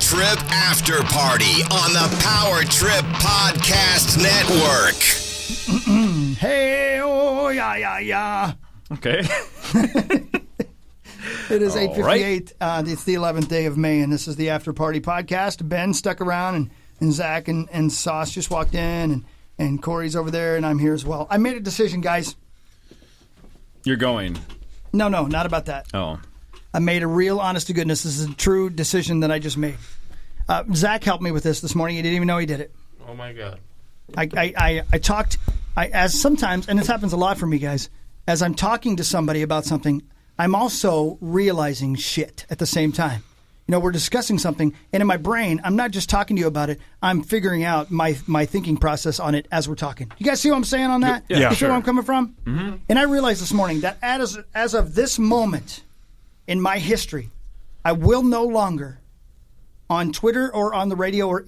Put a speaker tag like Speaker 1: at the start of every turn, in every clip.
Speaker 1: Trip After Party on the Power Trip Podcast Network.
Speaker 2: Hey, oh, yeah.
Speaker 3: Okay.
Speaker 2: It is 8:58. It's the 11th day of May, and this is the After Party Podcast. Ben stuck around, and Zach and Sauce just walked in, and Corey's over there, and I'm here as well. I made a decision, guys.
Speaker 3: You're going.
Speaker 2: No, not about that.
Speaker 3: Oh.
Speaker 2: I made a real, honest to goodness, this is a true decision that I just made. Zach helped me with this morning. He didn't even know he did it.
Speaker 4: Oh, my God.
Speaker 2: I talked, as sometimes, and this happens a lot for me, guys, as I'm talking to somebody about something, I'm also realizing shit at the same time. You know, we're discussing something, and in my brain, I'm not just talking to you about it. I'm figuring out my thinking process on it as we're talking. You guys see what I'm saying on that?
Speaker 3: Yeah,
Speaker 2: you see
Speaker 3: sure.
Speaker 2: where I'm coming from?
Speaker 3: Mm-hmm.
Speaker 2: And I realized this morning that as of this moment in my history, I will no longer, on Twitter or on the radio or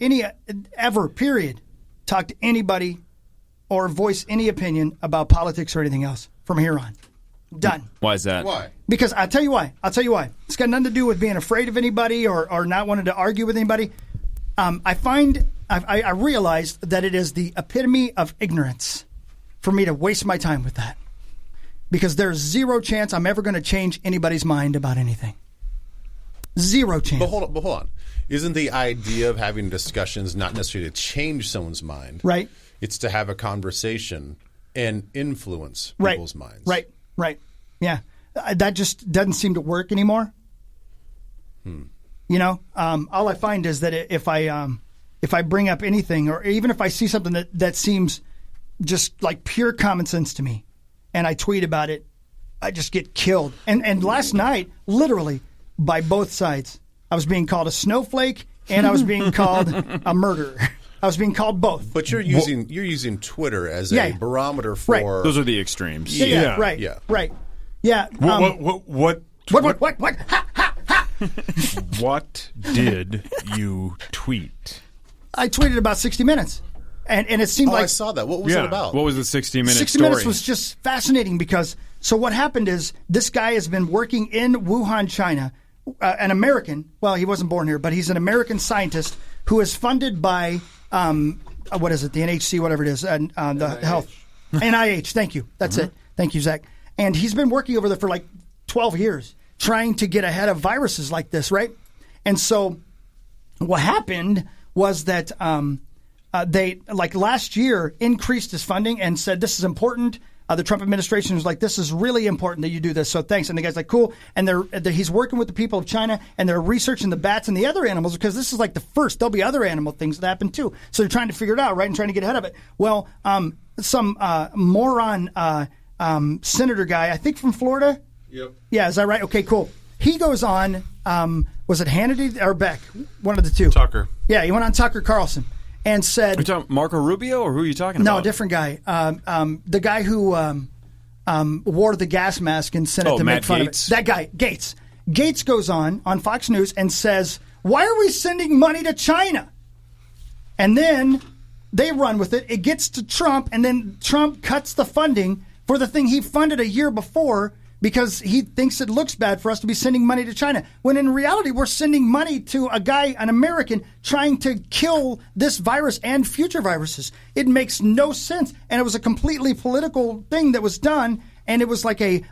Speaker 2: ever, period, talk to anybody or voice any opinion about politics or anything else from here on. Done.
Speaker 3: Why is that?
Speaker 4: Why?
Speaker 2: Because I'll tell you why. It's got nothing to do with being afraid of anybody or not wanting to argue with anybody. I realized that it is the epitome of ignorance for me to waste my time with that. Because there's zero chance I'm ever going to change anybody's mind about anything. Zero chance.
Speaker 4: But hold on. Isn't the idea of having discussions not necessarily to change someone's mind?
Speaker 2: Right.
Speaker 4: It's to have a conversation and influence
Speaker 2: Right.
Speaker 4: people's minds.
Speaker 2: Right. Yeah. That just doesn't seem to work anymore. You know, all I find is that if I bring up anything, or even if I see something that seems just like pure common sense to me, and I tweet about it, I just get killed. And last night, literally, by both sides, I was being called a snowflake and I was being called a murderer. I was being called both.
Speaker 4: But you're using Twitter as a barometer for
Speaker 2: Right.
Speaker 3: Those are the extremes.
Speaker 2: Right. Yeah.
Speaker 5: What
Speaker 2: Ha, ha, ha.
Speaker 5: What did you tweet?
Speaker 2: I tweeted about 60 Minutes. And it seemed
Speaker 4: I
Speaker 2: like
Speaker 4: saw that. What was it about?
Speaker 3: What was the 60-minute
Speaker 2: 60
Speaker 3: story?
Speaker 2: Minutes was just fascinating because so what happened is this guy has been working in Wuhan, China, an American. Well, he wasn't born here, but he's an American scientist who is funded by what is it? The NHC, whatever it is, and the health NIH. Thank you. That's it. Thank you, Zach. And he's been working over there for like 12 years, trying to get ahead of viruses like this, right? And so what happened was that they, like last year, increased his funding and said, this is important. The Trump administration was like, this is really important that you do this, so thanks. And the guy's like, cool. And he's working with the people of China, and they're researching the bats and the other animals because this is like the first. There'll be other animal things that happen too. So they're trying to figure it out, right, and trying to get ahead of it. Well, some moron senator guy, I think from Florida.
Speaker 4: Yep.
Speaker 2: Yeah, is that right? Okay, cool. He goes on, was it Hannity or Beck? One of the two.
Speaker 4: Tucker.
Speaker 2: Yeah, he went on Tucker Carlson and said...
Speaker 3: Are you talking Marco Rubio, or who are you talking
Speaker 2: No,
Speaker 3: about?
Speaker 2: a different guy. The guy who wore the gas mask in Senate to
Speaker 3: Matt
Speaker 2: make fun
Speaker 3: Gaetz?
Speaker 2: of it. That guy, Gates. Gates goes on Fox News and says, why are we sending money to China? And then they run with it. It gets to Trump, and then Trump cuts the funding for the thing he funded a year before because he thinks it looks bad for us to be sending money to China. When in reality, we're sending money to a guy, an American, trying to kill this virus and future viruses. It makes no sense. And it was a completely political thing that was done. And it was like a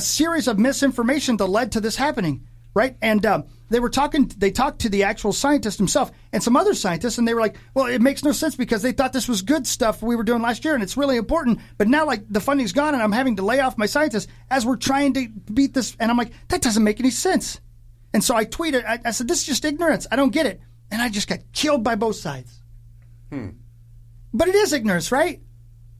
Speaker 2: series of misinformation that led to this happening. Right. And they talked to the actual scientist himself and some other scientists, and they were like, well, it makes no sense because they thought this was good stuff we were doing last year and it's really important. But now, like, the funding's gone and I'm having to lay off my scientists as we're trying to beat this. And I'm like, that doesn't make any sense. And so I tweeted, I said, this is just ignorance. I don't get it. And I just got killed by both sides. But it is ignorance, right?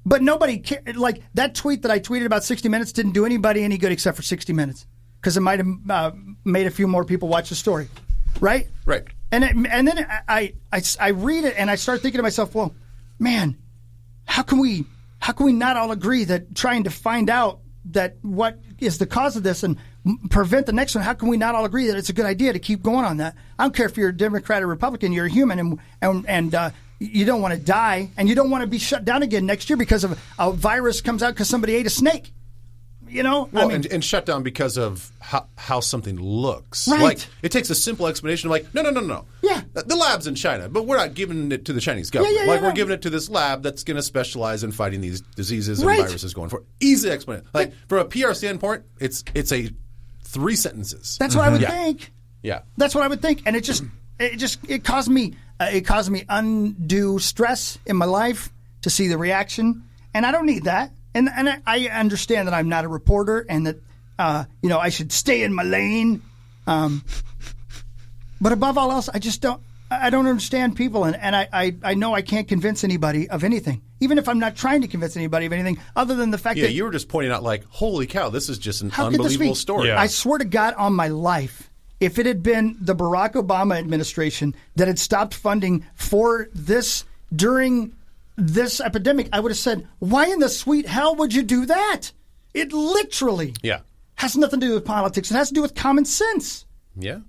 Speaker 2: But nobody cared. Like, that tweet that I tweeted about 60 Minutes didn't do anybody any good except for 60 Minutes. Because it might have made a few more people watch the story, right?
Speaker 4: Right.
Speaker 2: And then I read it and I start thinking to myself, well, man, how can we not all agree that trying to find out that what is the cause of this and prevent the next one? How can we not all agree that it's a good idea to keep going on that? I don't care if you're a Democrat or Republican, you're a human, and you don't want to die, and you don't want to be shut down again next year because of a virus comes out because somebody ate a snake.
Speaker 4: Well, and shut down because of how something looks.
Speaker 2: Right.
Speaker 4: Like, it takes a simple explanation of like, no.
Speaker 2: Yeah.
Speaker 4: The lab's in China, but we're not giving it to the Chinese government.
Speaker 2: Yeah,
Speaker 4: we're giving it to this lab that's going to specialize in fighting these diseases and
Speaker 2: Right.
Speaker 4: viruses going forward. Easy explanation. Like, from a PR standpoint, it's a 3 sentences.
Speaker 2: That's what I would
Speaker 4: Yeah.
Speaker 2: think.
Speaker 4: Yeah.
Speaker 2: That's what I would think, and it caused me undue stress in my life to see the reaction, and I don't need that. And I understand that I'm not a reporter, and that I should stay in my lane. But above all else, I don't understand people, and I know I can't convince anybody of anything, even if I'm not trying to convince anybody of anything, other than the fact that
Speaker 4: you were just pointing out like, holy cow, this is just an
Speaker 2: how could this
Speaker 4: unbelievable
Speaker 2: be?
Speaker 4: story.
Speaker 5: Yeah.
Speaker 2: I swear to God on my life, if it had been the Barack Obama administration that had stopped funding for this during this epidemic, I would have said, why in the sweet hell would you do that? It literally has nothing to do with politics. It has to do with common sense.
Speaker 4: Yeah.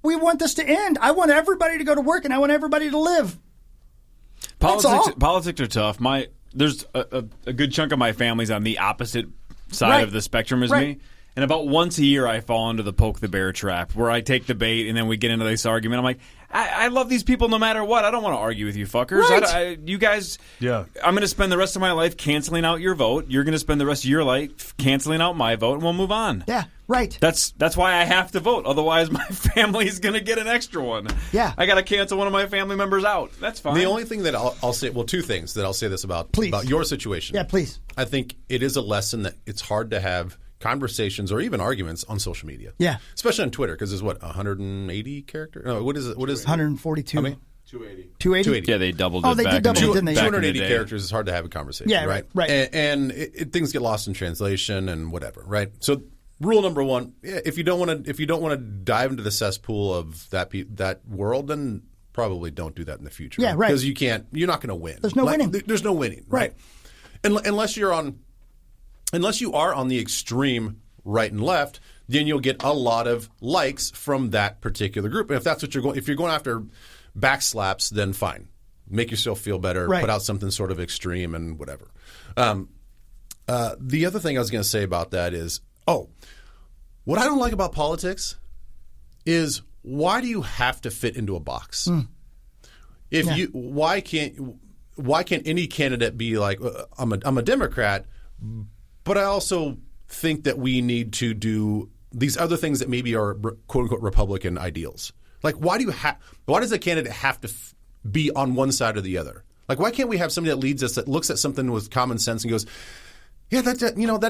Speaker 2: We want this to end. I want everybody to go to work, and I want everybody to live. That's all.
Speaker 3: Politics are tough. There's a good chunk of my family's on the opposite side
Speaker 2: Right.
Speaker 3: of the spectrum as
Speaker 2: Right.
Speaker 3: me. And about once a year, I fall into the poke the bear trap, where I take the bait and then we get into this argument. I'm like, I love these people no matter what. I don't want to argue with you fuckers.
Speaker 2: Right.
Speaker 3: You guys,
Speaker 5: Yeah.
Speaker 3: I'm going to spend the rest of my life canceling out your vote. You're going to spend the rest of your life canceling out my vote, and we'll move on.
Speaker 2: Yeah, right.
Speaker 3: That's why I have to vote. Otherwise, my family's going to get an extra one.
Speaker 2: Yeah.
Speaker 3: I got to cancel one of my family members out. That's fine.
Speaker 4: The only thing that I'll say, well, 2 things that I'll say this about your situation.
Speaker 2: Yeah, please.
Speaker 4: I think it is a lesson that it's hard to have conversations or even arguments on social media.
Speaker 2: Yeah.
Speaker 4: Especially on Twitter, because there's 180 characters? No, what is it? What is
Speaker 2: 142.
Speaker 4: How many?
Speaker 2: 280.
Speaker 4: 280.
Speaker 3: Yeah, they doubled it.
Speaker 2: Oh, they
Speaker 3: back
Speaker 2: did double
Speaker 3: in
Speaker 2: it,
Speaker 3: the-
Speaker 2: didn't they?
Speaker 3: back in the
Speaker 4: 280
Speaker 3: day.
Speaker 4: characters is hard to have a conversation,
Speaker 2: Yeah,
Speaker 4: right?
Speaker 2: right.
Speaker 4: And things get lost in translation and whatever, right? So rule number 1, if you don't want to dive into the cesspool of that world, then probably don't do that in the future.
Speaker 2: Yeah, right.
Speaker 4: Because you're not going to win.
Speaker 2: There's no winning.
Speaker 4: There's no winning, right? Unless you are on the extreme right and left, then you'll get a lot of likes from that particular group. And if that's what if you're going after backslaps, then fine. Make yourself feel better.
Speaker 2: Right.
Speaker 4: Put out something sort of extreme and whatever. The other thing I was going to say about that is, what I don't like about politics is, why do you have to fit into a box? Why can't any candidate be like, I'm a Democrat, but I also think that we need to do these other things that maybe are quote unquote Republican ideals. Like, why does a candidate have to be on one side or the other? Like, why can't we have somebody that leads us, that looks at something with common sense and goes, yeah, that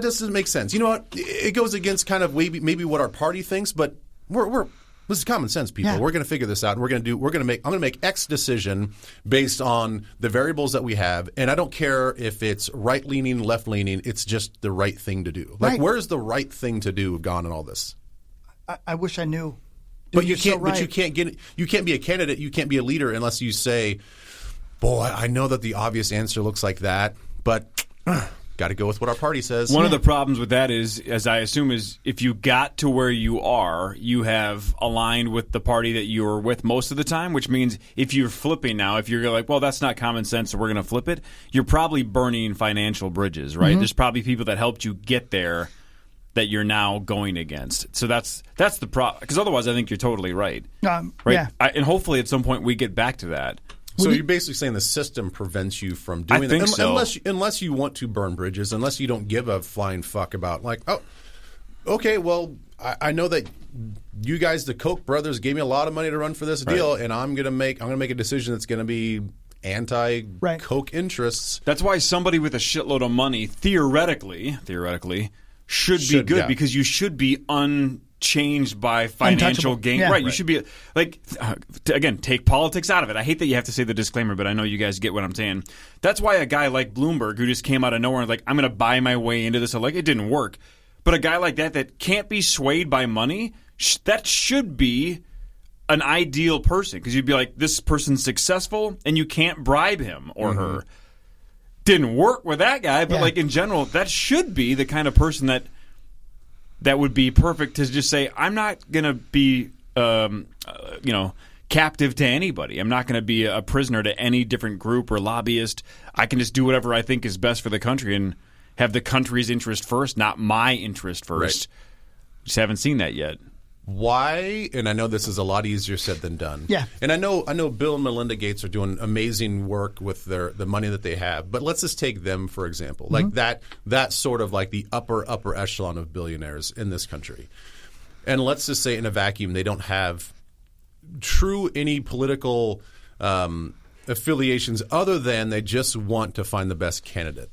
Speaker 4: doesn't make sense. You know what? It goes against kind of maybe what our party thinks, but this is common sense, people.
Speaker 2: Yeah.
Speaker 4: We're going to figure this out, and I'm going to make X decision based on the variables that we have, and I don't care if it's right leaning, left leaning. It's just the right thing to do. Like,
Speaker 2: Right.
Speaker 4: where's the right thing to do gone in all this?
Speaker 2: I wish I knew.
Speaker 4: But
Speaker 2: Dude,
Speaker 4: you
Speaker 2: you're so
Speaker 4: can't. But
Speaker 2: right.
Speaker 4: you can't be a candidate. You can't be a leader unless you say, "Boy, I know that the obvious answer looks like that, but got to go with what our party says."
Speaker 3: One of the problems with that is, as I assume, is if you got to where you are, you have aligned with the party that you were with most of the time, which means if you're flipping now, if you're like, well, that's not common sense, so we're going to flip it, you're probably burning financial bridges, right? There's probably people that helped you get there that you're now going against. So that's the problem. Because otherwise, I think you're totally right. Right?
Speaker 2: Yeah.
Speaker 3: And hopefully at some point we get back to that.
Speaker 4: So you're basically saying the system prevents you from doing
Speaker 3: I think
Speaker 4: that,
Speaker 3: so.
Speaker 4: unless you want to burn bridges, unless you don't give a flying fuck about like, oh, okay, well, I know that you guys, the Koch brothers, gave me a lot of money to run for this deal, and I'm gonna make a decision that's gonna be anti-Koch interests.
Speaker 3: That's why somebody with a shitload of money theoretically should be good, because you should be unchanged by financial
Speaker 2: Untouchable.
Speaker 3: gain.
Speaker 2: Yeah.
Speaker 3: Right. You should be like, again, take politics out of it. I hate that you have to say the disclaimer, but I know you guys get what I'm saying. That's why a guy like Bloomberg, who just came out of nowhere and like, I'm going to buy my way into this, like, it didn't work. But a guy like that can't be swayed by money, that should be an ideal person, because you'd be like, this person's successful and you can't bribe him or her. Didn't work with that guy, but like in general, that should be the kind of person that would be perfect to just say, I'm not going to be, captive to anybody. I'm not going to be a prisoner to any different group or lobbyist. I can just do whatever I think is best for the country. And have the country's interest first, not my interest first. Right. Just haven't seen that yet.
Speaker 4: Why? And I know this is a lot easier said than done.
Speaker 2: Yeah.
Speaker 4: And I know Bill and Melinda Gates are doing amazing work with the money that they have. But let's just take them for example. Like that sort of like the upper echelon of billionaires in this country. And let's just say in a vacuum they don't have true any political affiliations other than they just want to find the best candidate.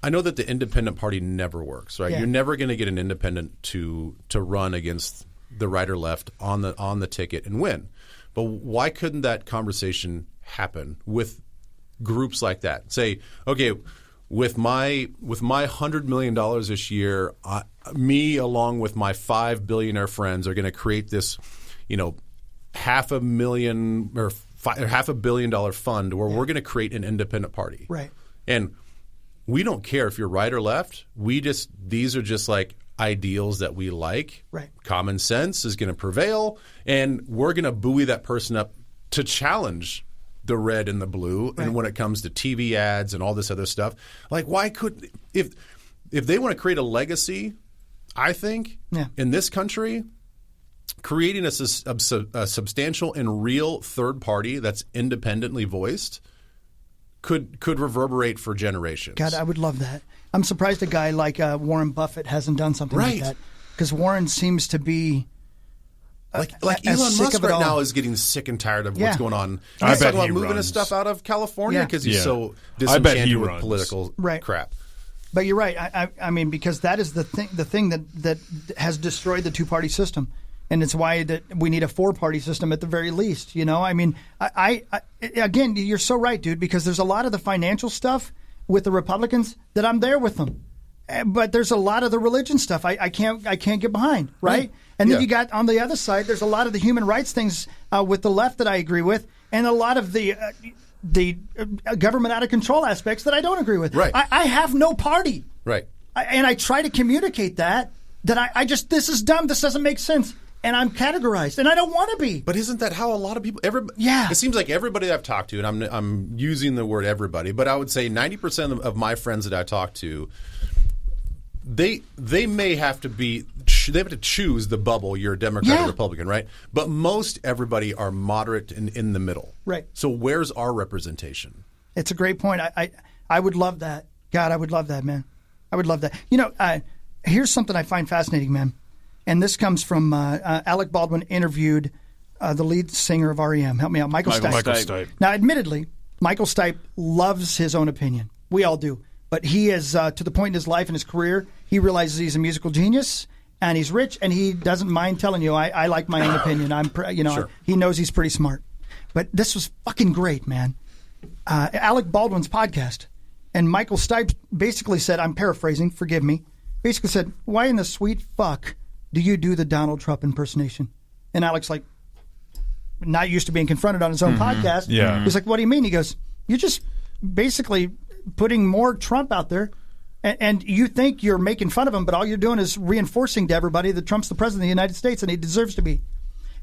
Speaker 4: I know that the independent party never works, right?
Speaker 2: Yeah.
Speaker 4: You're never going to get an independent to run against the right or left on the ticket and win. But why couldn't that conversation happen with groups like that? Say, okay, with my $100 million this year, me along with my 5 billionaire friends are going to create this, $500,000 or $500 million fund where we're going to create an independent party.
Speaker 2: Right.
Speaker 4: And we don't care if you're right or left. These are just like ideals that we like.
Speaker 2: Right.
Speaker 4: Common sense is going to prevail, and we're going to buoy that person up to challenge the red and the blue.
Speaker 2: Right.
Speaker 4: And when it comes to TV ads and all this other stuff, like why could if they want to create a legacy, I think in this country, creating a substantial and real third party that's independently voiced could reverberate for generations.
Speaker 2: God, I would love that. I'm surprised a guy like Warren Buffett hasn't done something like that, because Warren seems to be
Speaker 4: like Elon Musk right now is getting sick and tired of what's going on.
Speaker 5: I
Speaker 4: He's
Speaker 5: bet
Speaker 4: talking about
Speaker 5: he
Speaker 4: moving his
Speaker 5: runs.
Speaker 4: stuff out of California because he's so
Speaker 5: I bet he
Speaker 4: disenchanted with
Speaker 5: runs.
Speaker 4: political crap.
Speaker 2: But you're right. I mean, because that is the thing that has destroyed the two-party system. And it's why that we need a 4-party system at the very least. I mean, I again, you're so right, dude, because there's a lot of the financial stuff with the Republicans that I'm there with them. But there's a lot of the religion stuff I can't get behind, right? And then you got on the other side, there's a lot of the human rights things with the left that I agree with, and a lot of the government out of control aspects that I don't agree with.
Speaker 4: Right.
Speaker 2: I have no party.
Speaker 4: Right.
Speaker 2: And I try to communicate that I just, this is dumb, this doesn't make sense. And I'm categorized, and I don't want to be.
Speaker 4: But isn't that how a lot of people?
Speaker 2: Yeah.
Speaker 4: It seems like everybody I've talked to, and I'm using the word everybody, but I would say 90% of my friends that I talk to, they may have to be. They have to choose the bubble. You're a Democrat or Republican, right? But most everybody are moderate and in the middle.
Speaker 2: Right.
Speaker 4: So where's our representation?
Speaker 2: It's a great point. I would love that. God, I would love that, man. I would love that. Here's something I find fascinating, man. And this comes from Alec Baldwin interviewed the lead singer of REM. Help me out. Michael Stipe. Now, admittedly, Michael Stipe loves his own opinion. We all do. But he is, to the point in his life and his career, he realizes he's a musical genius and he's rich, and he doesn't mind telling you, I like my own opinion.
Speaker 4: Sure.
Speaker 2: He knows he's pretty smart. But this was fucking great, man. Alec Baldwin's podcast. And Michael Stipe basically said, I'm paraphrasing, forgive me, basically said, why in the sweet fuck do you do the Donald Trump impersonation? And Alex, like, not used to being confronted on his own podcast.
Speaker 5: Yeah.
Speaker 2: He's like, what do you mean? He goes, you're just basically putting more Trump out there, and you think you're making fun of him, but all you're doing is reinforcing to everybody that Trump's the president of the United States, and he deserves to be.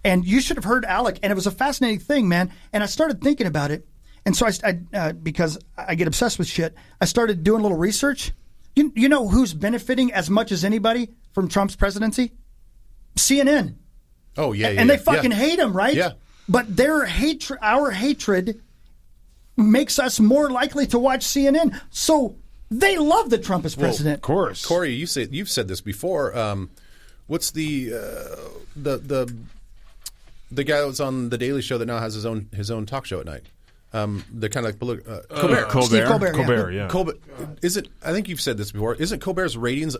Speaker 2: And you should have heard Alec, and it was a fascinating thing, man. And I started thinking about it, and so I because I get obsessed with shit, I started doing a little research. You know who's benefiting as much as anybody from Trump's presidency? CNN.
Speaker 4: Oh, yeah.
Speaker 2: And they fucking hate him, right?
Speaker 4: Yeah.
Speaker 2: But our hatred makes us more likely to watch CNN. So they love that Trump is president.
Speaker 5: Of course.
Speaker 4: Corey, you've said this before. What's the guy that was on the Daily Show that now has his own talk show at night? The kind of like
Speaker 5: Colbert.
Speaker 2: Steve Colbert,
Speaker 5: Colbert, yeah.
Speaker 4: Colbert, I think you've said this before. Isn't Colbert's ratings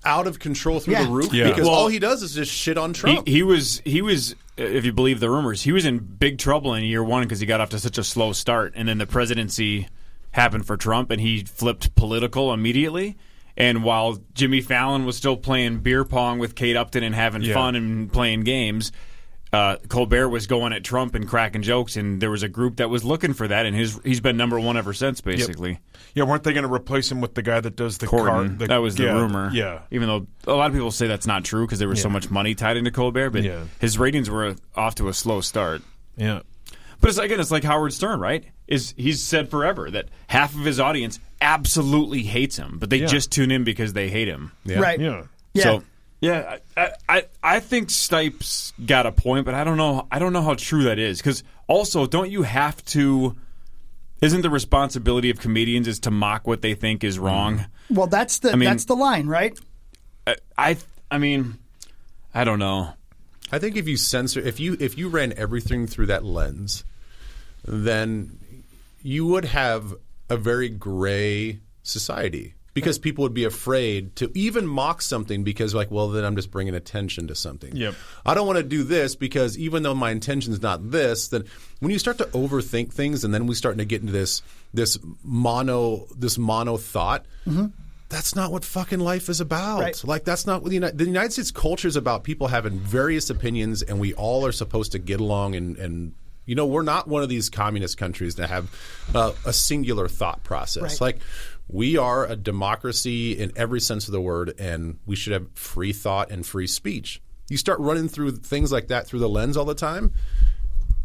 Speaker 4: out of control through the roof?
Speaker 5: Yeah.
Speaker 4: Because
Speaker 3: Well,
Speaker 4: all he does is just shit on Trump.
Speaker 3: He was, if you believe the rumors, he was in big trouble in year one because he got off to such a slow start, and then the presidency happened for Trump, and he flipped political immediately. And while Jimmy Fallon was still playing beer pong with Kate Upton and having fun and playing games, Colbert was going at Trump and cracking jokes, and there was a group that was looking for that, and he's been number one ever since, basically.
Speaker 5: Yep. Yeah, weren't they going to replace him with the guy that does the
Speaker 3: Corden. That was the rumor.
Speaker 5: Yeah.
Speaker 3: Even though a lot of people say that's not true because there was so much money tied into Colbert, but his ratings were off to a slow start.
Speaker 5: Yeah.
Speaker 3: But it's like Howard Stern, right? He's said forever that half of his audience absolutely hates him, but they just tune in because they hate him.
Speaker 4: Yeah.
Speaker 2: Right.
Speaker 5: Yeah.
Speaker 2: Yeah.
Speaker 3: So I think Stipe's got a point, but I don't know how true that is. Because also, don't you have to? Isn't the responsibility of comedians is to mock what they think is wrong?
Speaker 2: Well, that's the line, right?
Speaker 3: I mean, I don't know.
Speaker 4: I think if you ran everything through that lens, then you would have a very gray society. Because people would be afraid to even mock something because, like, well, then I'm just bringing attention to something.
Speaker 5: Yep.
Speaker 4: I don't want to do this because even though my intention is not this, then when you start to overthink things and then we start to get into this mono thought, that's not what fucking life is about.
Speaker 2: Right.
Speaker 4: Like, that's not what the United States culture is about. People having various opinions, and we all are supposed to get along and you know, we're not one of these communist countries that have a singular thought process.
Speaker 2: Right.
Speaker 4: Like, we are a democracy in every sense of the word, and we should have free thought and free speech. You start running through things like that through the lens all the time,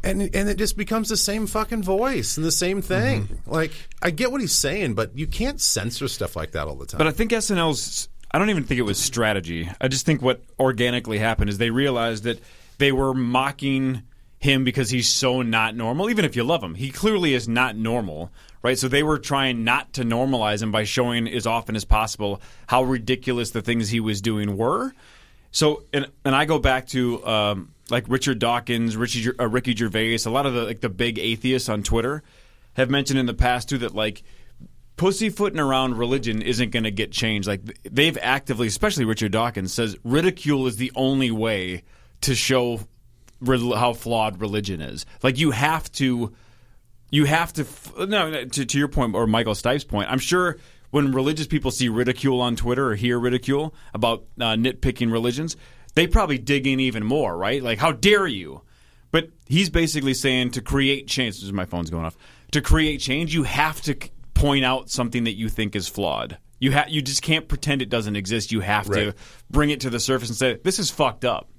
Speaker 4: and it just becomes the same fucking voice and the same thing. Like, I get what he's saying, but you can't censor stuff like that all the time.
Speaker 3: But I think SNL's. I don't even think it was strategy. I just think what organically happened is they realized that they were mocking him because he's so not normal. Even if you love him, he clearly is not normal, right? So they were trying not to normalize him by showing as often as possible how ridiculous the things he was doing were. So, and I go back to like Richard Dawkins, Ricky Gervais, a lot of the big atheists on Twitter have mentioned in the past too that like pussyfooting around religion isn't going to get changed. Like they've actively, especially Richard Dawkins, says ridicule is the only way to show how flawed religion is. Like to your point, or Michael Stipe's point, I'm sure when religious people see ridicule on Twitter or hear ridicule about nitpicking religions, they probably dig in even more, right? Like, how dare you? But he's basically saying to create change, this is my phone's going off, to create change, you have to point out something that you think is flawed. You just can't pretend it doesn't exist. You have to bring it to the surface and say, this is fucked up.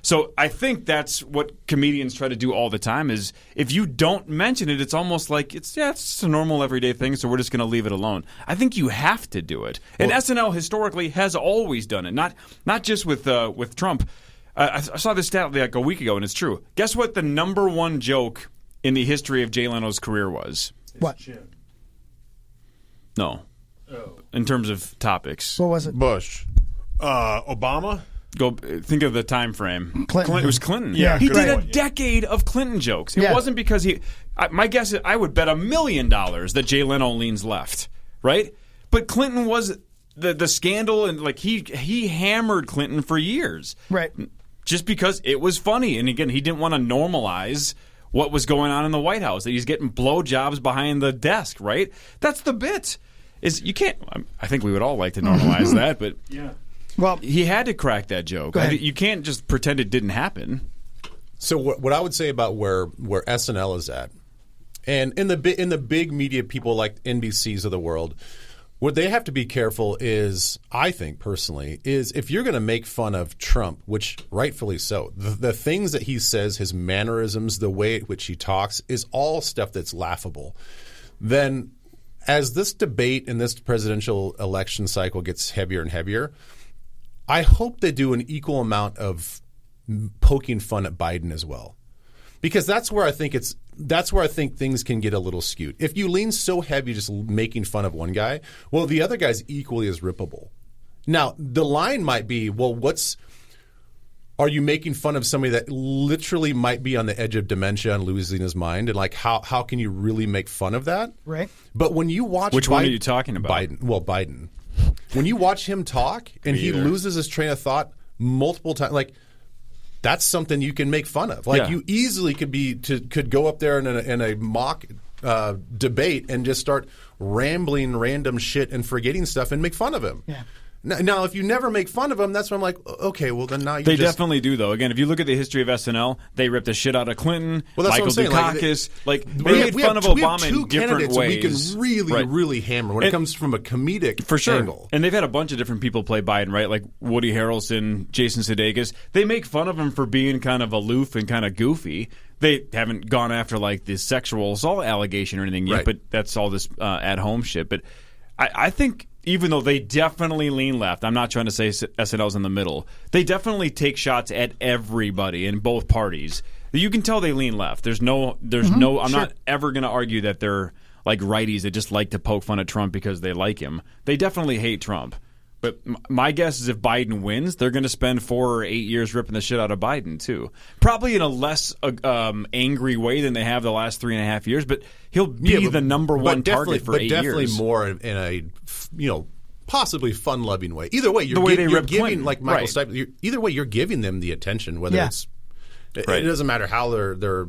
Speaker 3: So I think that's what comedians try to do all the time is if you don't mention it, it's almost like it's just a normal everyday thing, so we're just going to leave it alone. I think you have to do it. And SNL historically has always done it, not just with Trump. I saw this stat like a week ago, and it's true. Guess what the number one joke in the history of Jay Leno's career was?
Speaker 2: What?
Speaker 3: No.
Speaker 5: Oh.
Speaker 3: In terms of topics.
Speaker 2: What was it?
Speaker 5: Bush. Obama?
Speaker 3: Go think of the time frame.
Speaker 2: Clinton.
Speaker 3: It was Clinton.
Speaker 5: Yeah,
Speaker 3: he
Speaker 5: good
Speaker 3: did a
Speaker 5: point, yeah.
Speaker 3: decade of Clinton jokes. It wasn't because my guess is I would bet $1 million that Jay Leno leans left, right? But Clinton was the scandal, and like he hammered Clinton for years,
Speaker 2: Right.
Speaker 3: just because it was funny. And again, he didn't want to normalize what was going on in the White House, that he's getting blowjobs behind the desk, right? That's the bit. Is you can't. I think we would all like to normalize that, but
Speaker 5: Yeah.
Speaker 2: Well,
Speaker 3: he had to crack that joke.
Speaker 2: Go ahead.
Speaker 3: You can't just pretend it didn't happen.
Speaker 4: So what I would say about where SNL is at, and in the big media people like NBCs of the world, what they have to be careful is, I think personally, is if you're going to make fun of Trump, which rightfully so, the things that he says, his mannerisms, the way at which he talks, is all stuff that's laughable. Then as this debate in this presidential election cycle gets heavier and heavier, I hope they do an equal amount of poking fun at Biden as well, because that's where I think things can get a little skewed. If you lean so heavy just making fun of one guy, well, the other guy's equally as rippable. Now, the line might be, well, are you making fun of somebody that literally might be on the edge of dementia and losing his mind? And like, how can you really make fun of that?
Speaker 2: right.
Speaker 4: But when you watch
Speaker 3: Which one are you talking about?
Speaker 4: Biden. When you watch him talk and he loses his train of thought multiple times, like that's something you can make fun of. Like you easily could go up there in a mock debate and just start rambling random shit and forgetting stuff and make fun of him.
Speaker 2: Yeah.
Speaker 4: Now, if you never make fun of them, that's when I'm like, okay, well then now you
Speaker 3: They definitely do, though. Again, if you look at the history of SNL, they ripped the shit out of Clinton,
Speaker 4: Well, that's
Speaker 3: Michael
Speaker 4: what I'm saying.
Speaker 3: Dukakis. They made fun of Obama in different ways.
Speaker 4: We can really hammer when it comes from a comedic
Speaker 3: for sure.
Speaker 4: angle.
Speaker 3: And they've had a bunch of different people play Biden, right? Like Woody Harrelson, Jason Sudeikis. They make fun of him for being kind of aloof and kind of goofy. They haven't gone after like the sexual assault allegation or anything yet,
Speaker 4: Right.
Speaker 3: but that's all this at-home shit. But I think even though they definitely lean left, I'm not trying to say SNL's in the middle. They definitely take shots at everybody in both parties. You can tell they lean left. There's no. I'm not ever going to argue that they're like righties that just like to poke fun at Trump because they like him. They definitely hate Trump. But my guess is if Biden wins, they're going to spend 4 or 8 years ripping the shit out of Biden, too. Probably in a less angry way than they have the last 3.5 years, but he'll be the number one target for 8 years.
Speaker 4: But definitely more in a, possibly fun-loving way. Either way, you're giving,
Speaker 3: Clinton.
Speaker 4: like Michael Stipe, either way, you're giving them the attention, whether it's – it doesn't matter how they're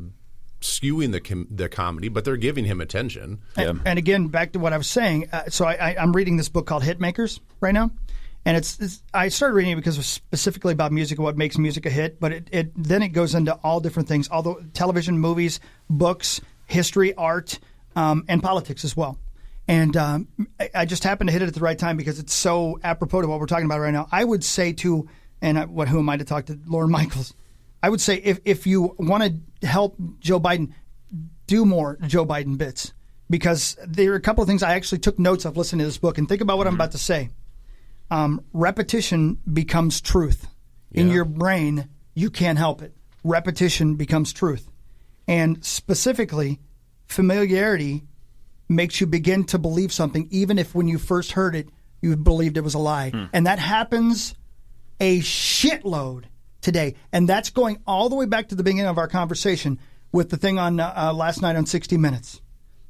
Speaker 4: skewing the comedy, but they're giving him attention.
Speaker 2: And again, back to what I was saying. So I'm reading this book called Hitmakers right now, and I started reading it because it was specifically about music and what makes music a hit. But then it goes into all different things, although television, movies, books, history, art, and politics as well. And I just happened to hit it at the right time because it's so apropos to what we're talking about right now. I would say who am I to talk to Lauren Michaels? I would say if you want to help Joe Biden, do more Joe Biden bits, because there are a couple of things I actually took notes of listening to this book, and think about what I'm about to say. Repetition becomes truth. In your brain, you can't help it. Repetition becomes truth. And specifically, familiarity makes you begin to believe something, even if when you first heard it, you believed it was a lie. And that happens a shitload today. And that's going all the way back to the beginning of our conversation with the thing on last night on 60 Minutes.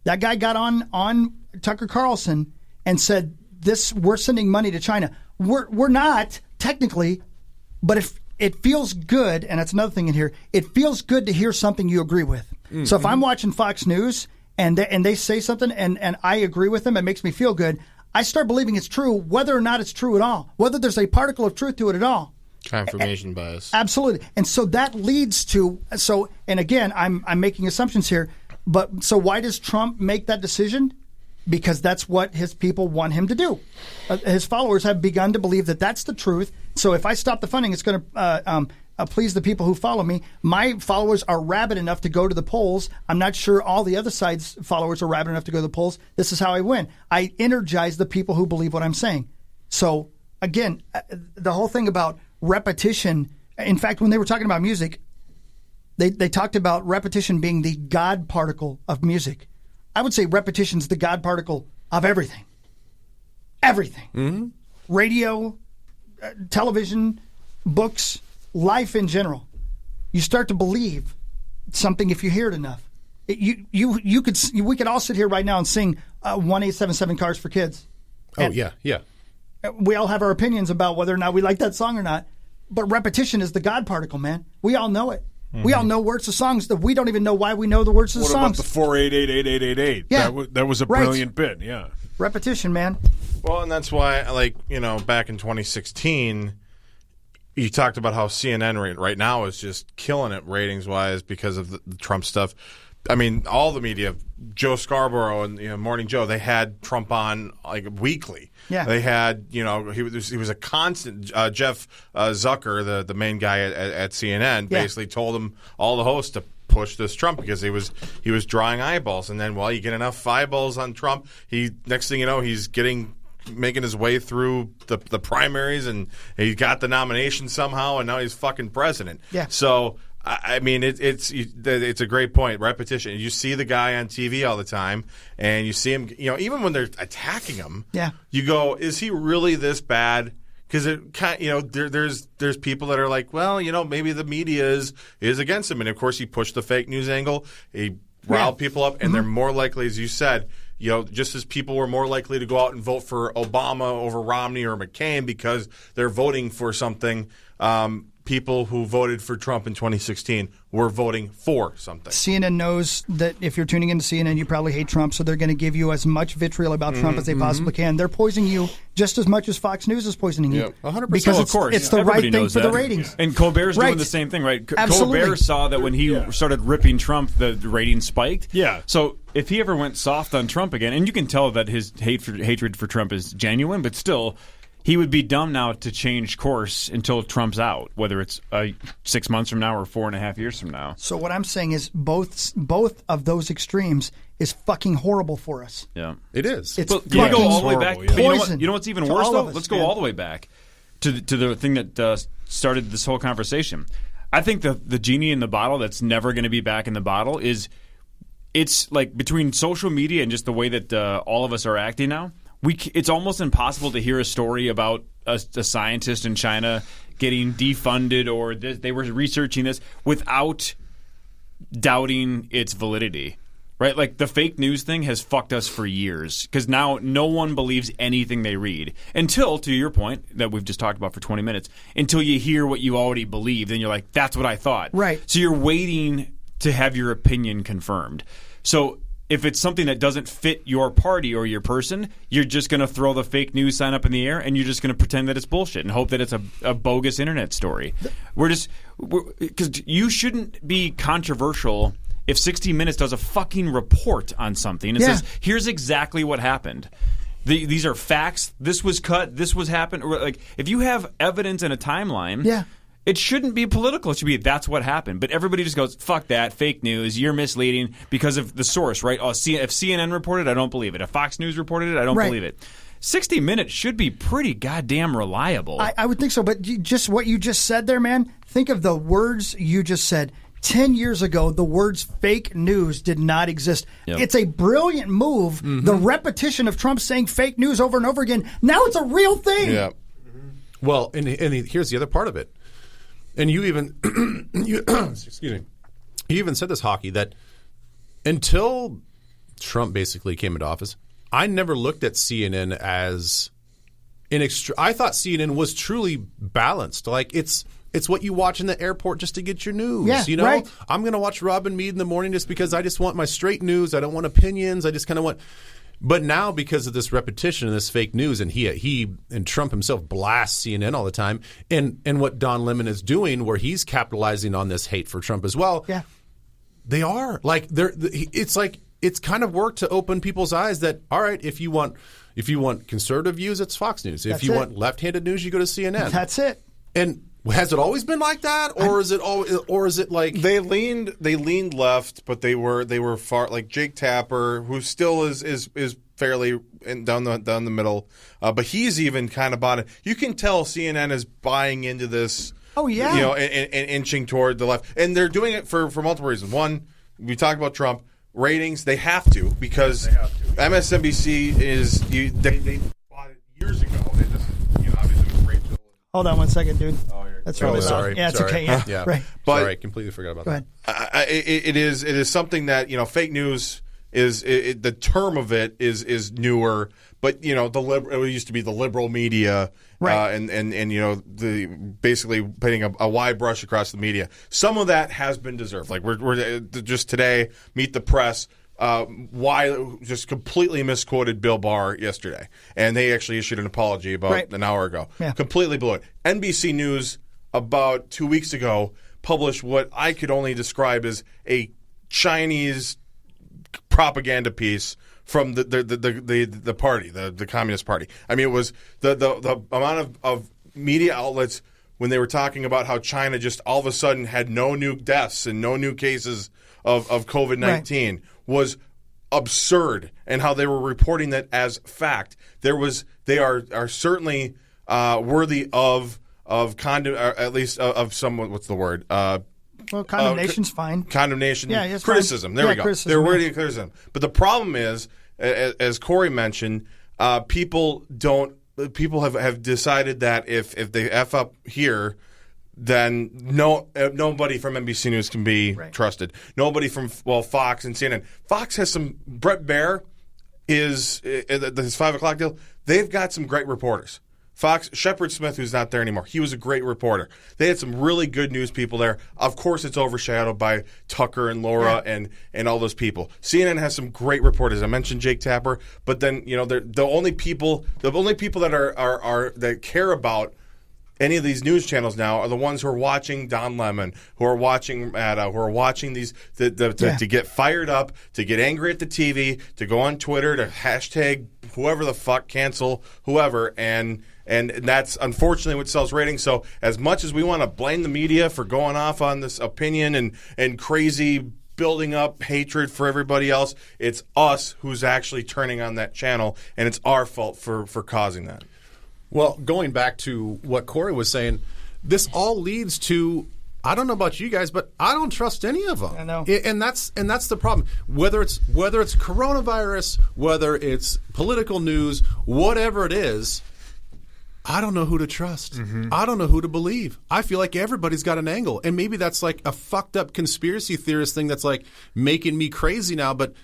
Speaker 2: That guy got on Tucker Carlson and said, we're sending money to China. We're not, technically, but if it feels good, and that's another thing in here, it feels good to hear something you agree with. Mm-hmm. So if I'm watching Fox News and they say something and I agree with them, it makes me feel good, I start believing it's true, whether or not it's true at all, whether there's a particle of truth to it at all.
Speaker 6: Confirmation bias.
Speaker 2: Absolutely. And so that leads to, and again, I'm making assumptions here, but so why does Trump make that decision? Because that's what his people want him to do. His followers have begun to believe that that's the truth. So if I stop the funding, it's going to please the people who follow me. My followers are rabid enough to go to the polls. I'm not sure all the other side's followers are rabid enough to go to the polls. This is how I win. I energize the people who believe what I'm saying. So again, the whole thing about repetition. In fact, when they were talking about music, they talked about repetition being the God particle of music. I would say repetition's the God particle of everything. Everything. Mm-hmm. Radio, television, books, life in general. You start to believe something if you hear it enough. We could all sit here right now and sing 1-877 Cars for Kids.
Speaker 4: Oh, yeah.
Speaker 2: We all have our opinions about whether or not we like that song or not. But repetition is the God particle, man. We all know it. Mm-hmm. We all know words of songs that we don't even know why we know the words of the songs.
Speaker 5: What about the 4888888?
Speaker 2: Yeah.
Speaker 5: That was a brilliant bit, yeah.
Speaker 2: Repetition, man.
Speaker 6: Well, and that's why, back in 2016, you talked about how CNN right now is just killing it ratings-wise because of the Trump stuff. I mean, all the media, Joe Scarborough and Morning Joe, they had Trump on weekly.
Speaker 2: Yeah.
Speaker 6: They had, he was a constant. Jeff Zucker, the main guy at CNN, basically told him, all the hosts, to push this Trump because he was drawing eyeballs. And then, you get enough eyeballs on Trump, next thing you know, he's making his way through the primaries, and he got the nomination somehow, and now he's fucking president.
Speaker 2: Yeah.
Speaker 6: So. I mean, it's a great point. Repetition. You see the guy on TV all the time, and you see him. Even when they're attacking him, you go, "Is he really this bad?" Because there's people that are like, well, maybe the media is against him, and of course he pushed the fake news angle. He riled people up, and they're more likely, as you said. Just as people were more likely to go out and vote for Obama over Romney or McCain because they're voting for something. people who voted for Trump in 2016 were voting for something.
Speaker 2: CNN knows that if you're tuning into CNN, you probably hate Trump, so they're going to give you as much vitriol about Trump as they possibly can. They're poisoning you just as much as Fox News is poisoning you.
Speaker 4: 100%.
Speaker 2: Because
Speaker 3: of course.
Speaker 2: it's the
Speaker 3: Everybody
Speaker 2: right thing
Speaker 3: knows
Speaker 2: for
Speaker 3: that.
Speaker 2: the ratings.
Speaker 3: And Colbert's
Speaker 2: Right.
Speaker 3: doing the same thing, right?
Speaker 2: Absolutely.
Speaker 3: Colbert saw that when he started ripping Trump, the ratings spiked.
Speaker 5: Yeah.
Speaker 3: So if he ever went soft on Trump again, and you can tell that his hatred for Trump is genuine, but still, he would be dumb now to change course until Trump's out, whether it's 6 months from now or 4.5 years from now.
Speaker 2: So what I'm saying is both of those extremes is fucking horrible for us.
Speaker 3: Yeah.
Speaker 4: It is.
Speaker 2: It's
Speaker 3: But can we go
Speaker 2: fucking
Speaker 3: all the way back?
Speaker 5: horrible, yeah.
Speaker 3: But you know what?
Speaker 2: poison
Speaker 3: You know what's even
Speaker 2: to
Speaker 3: worse
Speaker 2: all
Speaker 3: though?
Speaker 2: of us,
Speaker 3: Let's go
Speaker 2: man.
Speaker 3: all the way back to the thing that started this whole conversation. I think the genie in the bottle that's never going to be back in the bottle is it's like between social media and just the way that all of us are acting now. It's almost impossible to hear a story about a scientist in China getting defunded or they were researching this without doubting its validity. Right? Like the fake news thing has fucked us for years because now no one believes anything they read until, to your point that we've just talked about for 20 minutes, until you hear what you already believe. Then you're like, that's what I thought.
Speaker 2: Right.
Speaker 3: So you're waiting to have your opinion confirmed. So if it's something that doesn't fit your party or your person, you're just going to throw the fake news sign up in the air and you're just going to pretend that it's bullshit and hope that it's a bogus internet story. Because you shouldn't be controversial if 60 Minutes does a fucking report on something and says, here's exactly what happened. These are facts. This was cut. This was happened. Or like, if you have evidence and a timeline, it shouldn't be political. It should be that's what happened. But everybody just goes, fuck that, fake news. You're misleading because of the source, right? If CNN reported it, I don't believe it. If Fox News reported it, I don't believe it. 60 Minutes should be pretty goddamn reliable.
Speaker 2: I would think so. But just what you just said there, man, think of the words you just said. 10 years ago, the words fake news did not exist.
Speaker 3: Yep.
Speaker 2: It's a brilliant move. The repetition of Trump saying fake news over and over again. Now it's a real thing.
Speaker 6: Yeah.
Speaker 4: Well, and here's the other part of it. And you even, excuse me, you even said this, Hockey, that until Trump basically came into office, I never looked at CNN as I thought CNN was truly balanced. Like it's what you watch in the airport just to get your news.
Speaker 2: Yeah,
Speaker 4: you know,
Speaker 2: right.
Speaker 4: I'm going to watch Robin Meade in the morning just because I just want my straight news. I don't want opinions. I just kind of want. But now, because of this repetition and this fake news, and he and Trump himself blasts CNN all the time, and what Don Lemon is doing, where he's capitalizing on this hate for Trump as well.
Speaker 2: Yeah,
Speaker 4: they are like it's kind of worked to open people's eyes that all right, if you want conservative views, it's Fox News. If you want left-handed news, you go to CNN.
Speaker 2: That's it.
Speaker 4: And has it always been like that, or is it like
Speaker 6: they leaned left, but they were far, like Jake Tapper, who still is fairly down the middle, but he's even kind of bought it. You can tell CNN is buying into this.
Speaker 2: Oh yeah,
Speaker 6: you know, and inching toward the left, and they're doing it for multiple reasons. One, we talked about Trump ratings; they have to because MSNBC they bought it years ago. And this, obviously with Rachel.
Speaker 2: Hold on one second, dude.
Speaker 6: Oh,
Speaker 2: That's
Speaker 4: Oh,
Speaker 2: really loud.
Speaker 4: sorry.
Speaker 2: Yeah, it's
Speaker 4: Sorry.
Speaker 2: okay. Yeah,
Speaker 4: Yeah.
Speaker 2: right.
Speaker 6: But-
Speaker 4: sorry, I completely forgot about
Speaker 2: Go
Speaker 4: that.
Speaker 2: ahead.
Speaker 6: It is something that fake news is the term of it is newer, but it used to be the liberal media,
Speaker 2: right?
Speaker 6: And the basically painting a wide brush across the media. Some of that has been deserved. Like we're just today, Meet the Press. Why just completely misquoted Bill Barr yesterday, and they actually issued an apology about an hour ago.
Speaker 2: Yeah.
Speaker 6: Completely blew it. NBC News about 2 weeks ago published what I could only describe as a Chinese propaganda piece from the party, the Communist Party. I mean, it was the amount of media outlets when they were talking about how China just all of a sudden had no new deaths and no new cases of COVID-19 was absurd, and how they were reporting that as fact. They are certainly worthy of condemn, or at least of someone. What's the word?
Speaker 2: Well, condemnation's fine.
Speaker 6: Condemnation,
Speaker 2: it's
Speaker 6: criticism.
Speaker 2: fine.
Speaker 6: There we go.
Speaker 2: Criticism,
Speaker 6: They're worthy of criticism. But the problem is, as Corey mentioned, people have decided that if they F up here, then nobody from NBC News can be trusted. Nobody from Fox and CNN. Fox has some. Brett Baer is this 5 o'clock deal. They've got some great reporters. Fox, Shepard Smith, who's not there anymore, he was a great reporter. They had some really good news people there. Of course, it's overshadowed by Tucker and Laura and all those people. CNN has some great reporters. I mentioned Jake Tapper, but then they're the only people that are that care about any of these news channels now are the ones who are watching Don Lemon, who are watching Maddow, who are watching these to get fired up, to get angry at the TV, to go on Twitter, to hashtag whoever the fuck, cancel whoever, and that's unfortunately what sells ratings. So as much as we want to blame the media for going off on this opinion and crazy building up hatred for everybody else, it's us who's actually turning on that channel, and it's our fault for causing that.
Speaker 4: Well, going back to what Corey was saying, this all leads to, I don't know about you guys, but I don't trust any of them.
Speaker 2: I know.
Speaker 4: And that's the problem. Whether it's coronavirus, whether it's political news, whatever it is, I don't know who to trust. Mm-hmm. I don't know who to believe. I feel like everybody's got an angle. And maybe that's like a fucked up conspiracy theorist thing that's like making me crazy now, but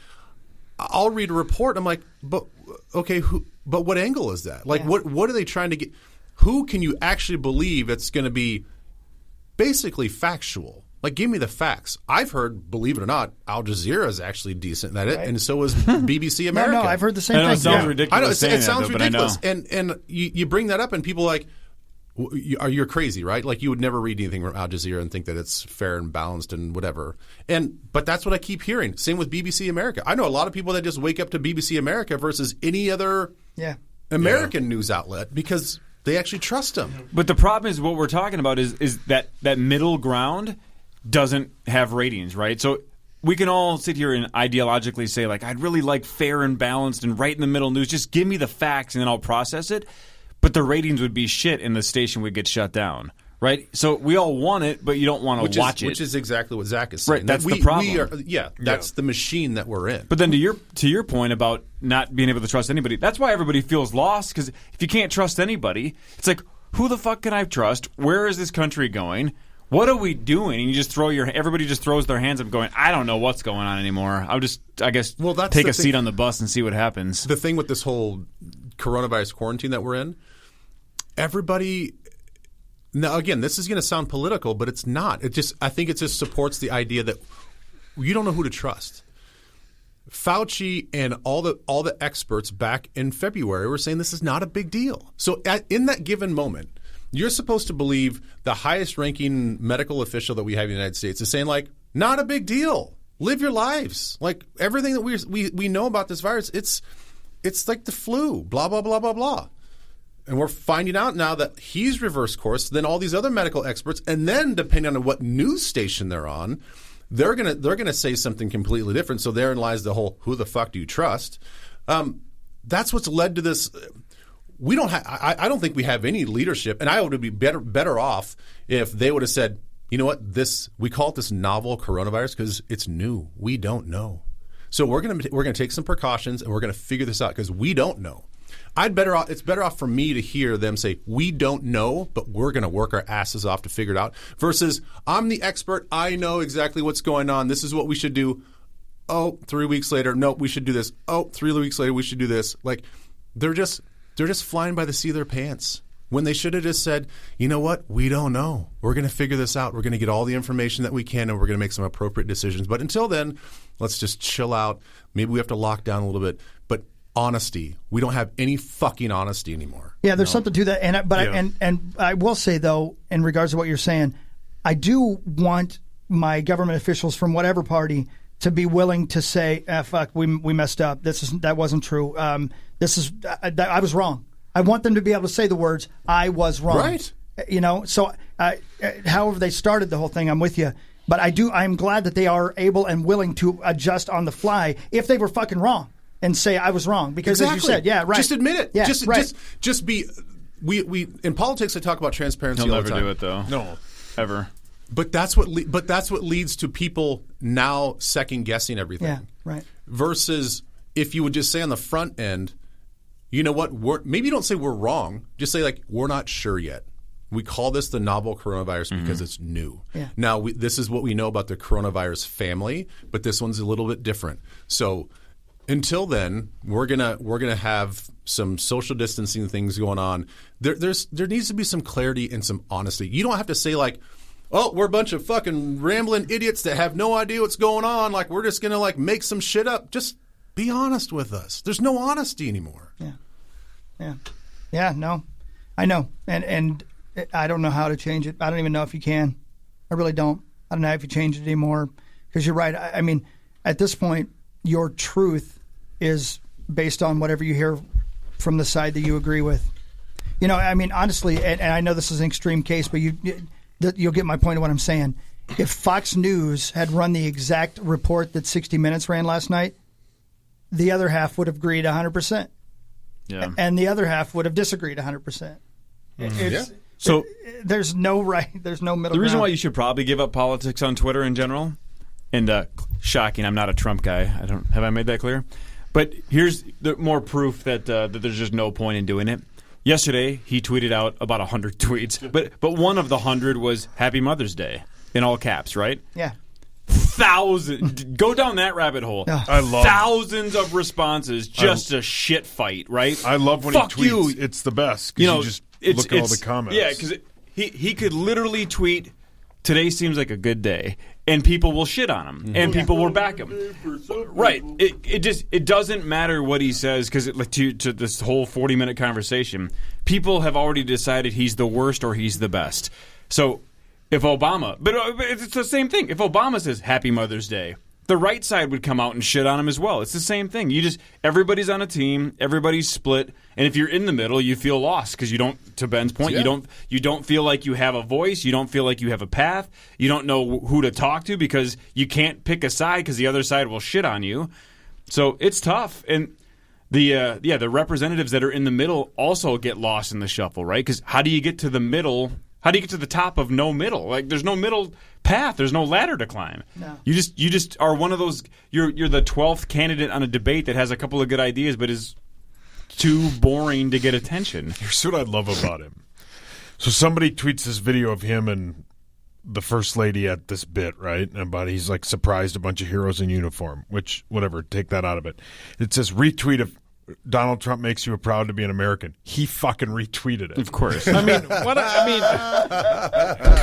Speaker 4: I'll read a report. I'm like, but okay, but what angle is that? Like, what are they trying to get? Who can you actually believe it's going to be basically factual? Like, give me the facts. I've heard, believe it or not, Al Jazeera is actually decent at it, and so is BBC America.
Speaker 2: No, I've heard the same thing.
Speaker 3: It sounds ridiculous.
Speaker 4: I know it sounds
Speaker 3: that,
Speaker 4: ridiculous,
Speaker 3: but I know.
Speaker 4: and you bring that up, and people are like, you're crazy, right? Like, you would never read anything from Al Jazeera and think that it's fair and balanced and whatever. But that's what I keep hearing. Same with BBC America. I know a lot of people that just wake up to BBC America versus any other American news outlet because they actually trust them.
Speaker 3: But the problem is what we're talking about is that middle ground doesn't have ratings, right? So we can all sit here and ideologically say, like, I'd really like fair and balanced and right in the middle news. Just give me the facts and then I'll process it. But the ratings would be shit and the station would get shut down, right? So we all want it, but you don't want to watch it.
Speaker 4: Which is exactly what Zach is saying.
Speaker 3: Right, that's the problem.
Speaker 4: That's the machine that we're in.
Speaker 3: But then to your point about not being able to trust anybody, that's why everybody feels lost, because if you can't trust anybody, it's like, who the fuck can I trust? Where is this country going? What are we doing? And you just everybody just throws their hands up going, I don't know what's going on anymore. I guess, take a seat on the bus and see what happens.
Speaker 4: The thing with this whole coronavirus quarantine that we're in, everybody – now, again, this is going to sound political, but it's not. I think it just supports the idea that you don't know who to trust. Fauci and all the experts back in February were saying this is not a big deal. So in that given moment – you're supposed to believe the highest-ranking medical official that we have in the United States is saying, like, not a big deal. Live your lives. Like, everything that we know about this virus, it's like the flu, blah, blah, blah, blah, blah. And we're finding out now that he's reversed course, then all these other medical experts, and then depending on what news station they're on, they're gonna say something completely different. So therein lies the whole, who the fuck do you trust? That's what's led to this. We don't I don't think we have any leadership, and I would be better off if they would have said, you know what, we call it this novel coronavirus because it's new. We don't know. So we're gonna take some precautions and we're gonna figure this out because we don't know. It's better off for me to hear them say, we don't know, but we're gonna work our asses off to figure it out, versus I'm the expert, I know exactly what's going on, this is what we should do. Oh, 3 weeks later, no, we should do this. Oh, 3 weeks later, we should do this. Like, they're just flying by the seat of their pants when they should have just said, you know what? We don't know. We're going to figure this out. We're going to get all the information that we can, and we're going to make some appropriate decisions. But until then, let's just chill out. Maybe we have to lock down a little bit. But honesty, we don't have any fucking honesty anymore.
Speaker 2: Yeah, there's something to that. And I will say, though, in regards to what you're saying, I do want my government officials from whatever party to be willing to say, fuck, we messed up. That wasn't true. I was wrong. I want them to be able to say the words, I was wrong.
Speaker 4: Right.
Speaker 2: So however they started the whole thing, I'm with you. But I'm glad that they are able and willing to adjust on the fly if they were fucking wrong and say I was wrong. Because as you said, yeah, right.
Speaker 4: Just admit it.
Speaker 2: Yeah,
Speaker 4: just be we in politics I talk about transparency
Speaker 3: He'll
Speaker 4: all the time.
Speaker 3: never do it though.
Speaker 5: No.
Speaker 3: Ever.
Speaker 4: But that's what leads to people now second guessing everything.
Speaker 2: Yeah, right.
Speaker 4: Versus if you would just say on the front end, you know what? Maybe you don't say we're wrong. Just say, like, we're not sure yet. We call this the novel coronavirus because it's new.
Speaker 2: Yeah.
Speaker 4: Now, this is what we know about the coronavirus family, but this one's a little bit different. So Until then, we're gonna have some social distancing things going on. There needs to be some clarity and some honesty. You don't have to say like, "Oh, we're a bunch of fucking rambling idiots that have no idea what's going on. Like we're just gonna like make some shit up." Just be honest with us. There's no honesty anymore.
Speaker 2: Yeah. No, I know, and I don't know how to change it. I don't even know if you can. I really don't. I don't know if you change it anymore because you're right. I mean, at this point, your truth is based on whatever you hear from the side that you agree with. You know, I mean, honestly, and I know this is an extreme case, but you'll get my point of what I'm saying. If Fox News had run the exact report that 60 Minutes ran last night, the other half would have agreed 100%.
Speaker 3: Yeah.
Speaker 2: And the other half would have disagreed 100%.
Speaker 3: So
Speaker 2: there's no middle ground.
Speaker 3: The reason why you should probably give up politics on Twitter in general, and shocking, I'm not a Trump guy. Have I made that clear? But here's the more proof that there's just no point in doing it. Yesterday, he tweeted out about 100 tweets, but one of the 100 was Happy Mother's Day in all caps, right?
Speaker 2: Yeah.
Speaker 3: Go down that rabbit hole.
Speaker 5: I love
Speaker 3: thousands of responses, just a shit fight, right?
Speaker 5: I love when
Speaker 3: Fuck
Speaker 5: he tweets.
Speaker 3: you.
Speaker 5: It's the best. You just look at all the comments.
Speaker 3: Yeah, because he could literally tweet, "Today seems like a good day," and people will shit on him, and people will back him. Right? It doesn't matter what he says because to this whole 40-minute conversation, people have already decided he's the worst or he's the best. So if Obama, but it's the same thing. If Obama says Happy Mother's Day, the right side would come out and shit on him as well. It's the same thing. Everybody's on a team, everybody's split, and if you're in the middle, you feel lost because you don't. To Ben's point, you don't feel like you have a voice. You don't feel like you have a path. You don't know who to talk to because you can't pick a side because the other side will shit on you. So it's tough, and the representatives that are in the middle also get lost in the shuffle, right? Because how do you get to the middle? How do you get to the top of no middle? Like there's no middle path. There's no ladder to climb.
Speaker 2: No.
Speaker 3: You just are one of those. You're the 12th candidate on a debate that has a couple of good ideas, but is too boring to get attention.
Speaker 5: Here's what I love about him. So somebody tweets this video of him and the first lady at this bit, right? About he's like surprised a bunch of heroes in uniform, which whatever, take that out of it. It says retweet of Donald Trump makes you proud to be an American. He fucking retweeted it.
Speaker 3: Of course.
Speaker 5: I mean,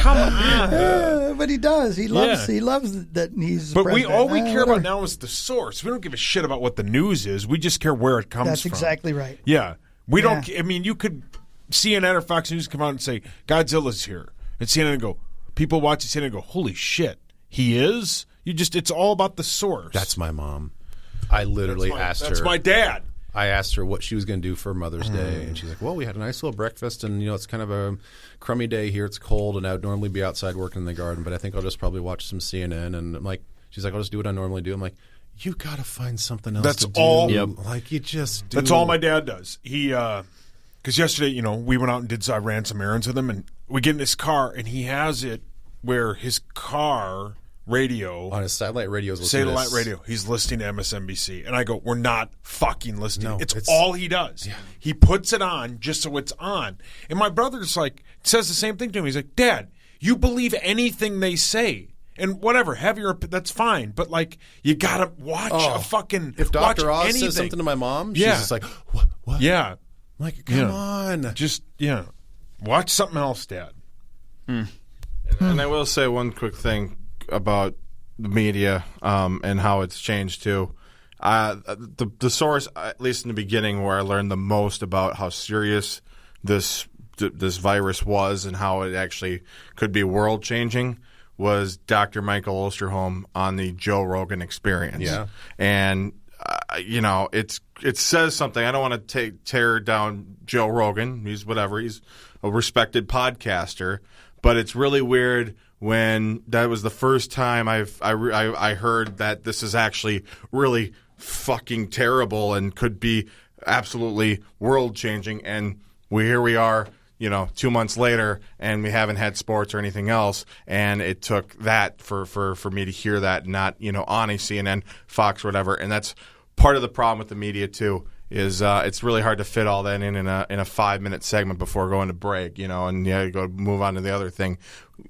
Speaker 5: come on.
Speaker 2: But he does. He loves that he's.
Speaker 5: But
Speaker 2: president.
Speaker 5: all we care about now is the source. We don't give a shit about what the news is. We just care where it comes from.
Speaker 2: That's exactly right.
Speaker 5: Yeah. We don't. I mean, you could CNN or Fox News come out and say Godzilla's here, and CNN go. People watch CNN and go, holy shit, he is. It's all about the source.
Speaker 4: That's my mom. I literally asked her.
Speaker 5: That's my dad.
Speaker 4: I asked her what she was going to do for Mother's Day, and she's like, well, we had a nice little breakfast, and, it's kind of a crummy day here. It's cold, and I would normally be outside working in the garden, but I think I'll just probably watch some CNN. And I'm like, she's like, I'll just do what I normally do. I'm like, you got to find something else to do. Like, you just do.
Speaker 5: That's all my dad does. He, because yesterday, we went out and I ran some errands with him, and we get in his car, and he has it where his car radio
Speaker 4: on his satellite radio.
Speaker 5: He's listening to MSNBC, and I go, "We're not fucking listening.
Speaker 4: No,
Speaker 5: it's all he does. Yeah. He puts it on just so it's on." And my brother's like says the same thing to him. He's like, "Dad, you believe anything they say, and whatever, that's fine, but like you gotta watch a fucking
Speaker 4: if Dr. Oz
Speaker 5: anything.
Speaker 4: says something to my mom, she's just like, what?
Speaker 5: Yeah,
Speaker 4: I'm like, come on,
Speaker 5: just watch something else, Dad."
Speaker 6: And I will say one quick thing about the media and how it's changed too. The source, at least in the beginning, where I learned the most about how serious this virus was and how it actually could be world changing, was Dr. Michael Osterholm on the Joe Rogan Experience.
Speaker 4: Yeah,
Speaker 6: and it says something. I don't want to tear down Joe Rogan. He's a respected podcaster, but it's really weird when that was the first time I heard that this is actually really fucking terrible and could be absolutely world changing. And here we are, 2 months later, and we haven't had sports or anything else. And it took that for me to hear that, not on a CNN, Fox, whatever. And that's part of the problem with the media too is it's really hard to fit all that in a 5-minute segment before going to break, and go move on to the other thing.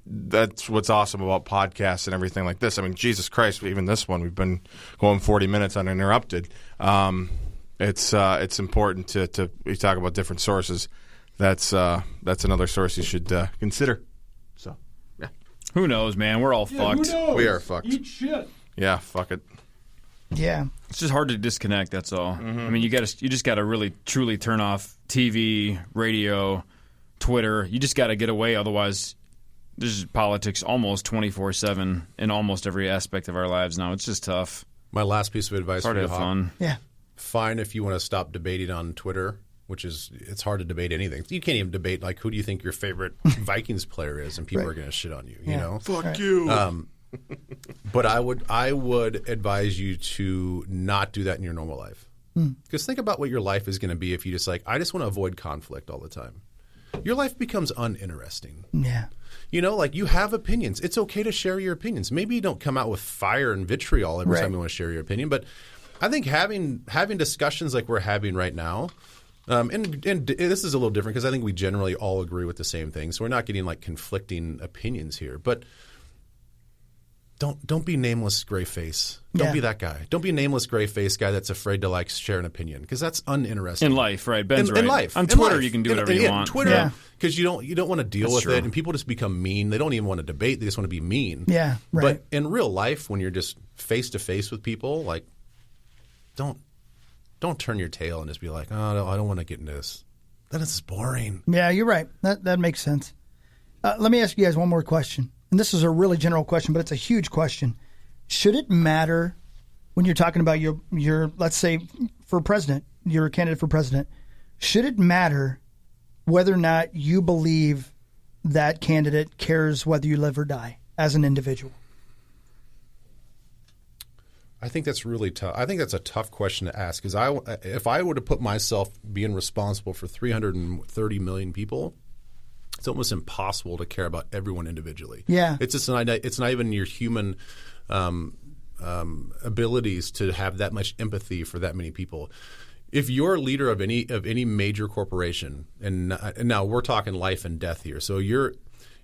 Speaker 6: That's what's awesome about podcasts and everything like this. I mean, Jesus Christ, even this one, we've been going 40 minutes uninterrupted. It's important to we talk about different sources. That's another source you should consider. So, yeah.
Speaker 3: Who knows, man? We're all fucked.
Speaker 5: Who knows?
Speaker 6: We are fucked.
Speaker 5: Eat shit.
Speaker 6: Yeah, fuck it.
Speaker 2: Yeah.
Speaker 3: It's just hard to disconnect, that's all. I mean, you just got to really truly turn off TV, radio, Twitter. You just got to get away, otherwise there's politics almost 24/7 in almost every aspect of our lives now. It's just tough.
Speaker 4: My last piece of advice
Speaker 3: It's hard
Speaker 4: for
Speaker 3: to
Speaker 4: you,
Speaker 3: have
Speaker 4: Hawk.
Speaker 3: fun.
Speaker 2: Yeah.
Speaker 4: Fine if you want to stop debating on Twitter, it's hard to debate anything. You can't even debate, like, who do you think your favorite Vikings player is, and people are going to shit on you, you know?
Speaker 6: Fuck you.
Speaker 4: But I would advise you to not do that in your normal life. Because think about what your life is going to be if you just I just want to avoid conflict all the time. Your life becomes uninteresting.
Speaker 2: Yeah.
Speaker 4: You have opinions. It's okay to share your opinions. Maybe you don't come out with fire and vitriol every time you want to share your opinion, but I think having discussions like we're having right now, and this is a little different because I think we generally all agree with the same thing, so we're not getting conflicting opinions here, but Don't be nameless gray face. Don't be that guy. Don't be a nameless gray face guy that's afraid to share an opinion because that's uninteresting.
Speaker 3: In life, right? Ben's right.
Speaker 4: In life.
Speaker 3: On
Speaker 4: In
Speaker 3: Twitter,
Speaker 4: life.
Speaker 3: you can do whatever you want.
Speaker 4: Twitter, because you don't want to deal with
Speaker 3: true.
Speaker 4: it, and people just become mean. They don't even want to debate. They just want to be mean.
Speaker 2: Yeah, right.
Speaker 4: But in real life, when you're just face to face with people, don't turn your tail and just be like, oh, no, I don't want to get into this. Then it's boring.
Speaker 2: Yeah, you're right. That makes sense. Let me ask you guys one more question. And this is a really general question, but it's a huge question. Should it matter when you're talking about your let's say for president, you're a candidate for president, should it matter whether or not you believe that candidate cares whether you live or die as an individual?
Speaker 4: I think that's really tough. I think that's a tough question to ask because if I were to put myself being responsible for 330 million people, it's almost impossible to care about everyone individually.
Speaker 2: Yeah,
Speaker 4: it's not even your human abilities to have that much empathy for that many people. If you're a leader of any major corporation, and now we're talking life and death here, so you're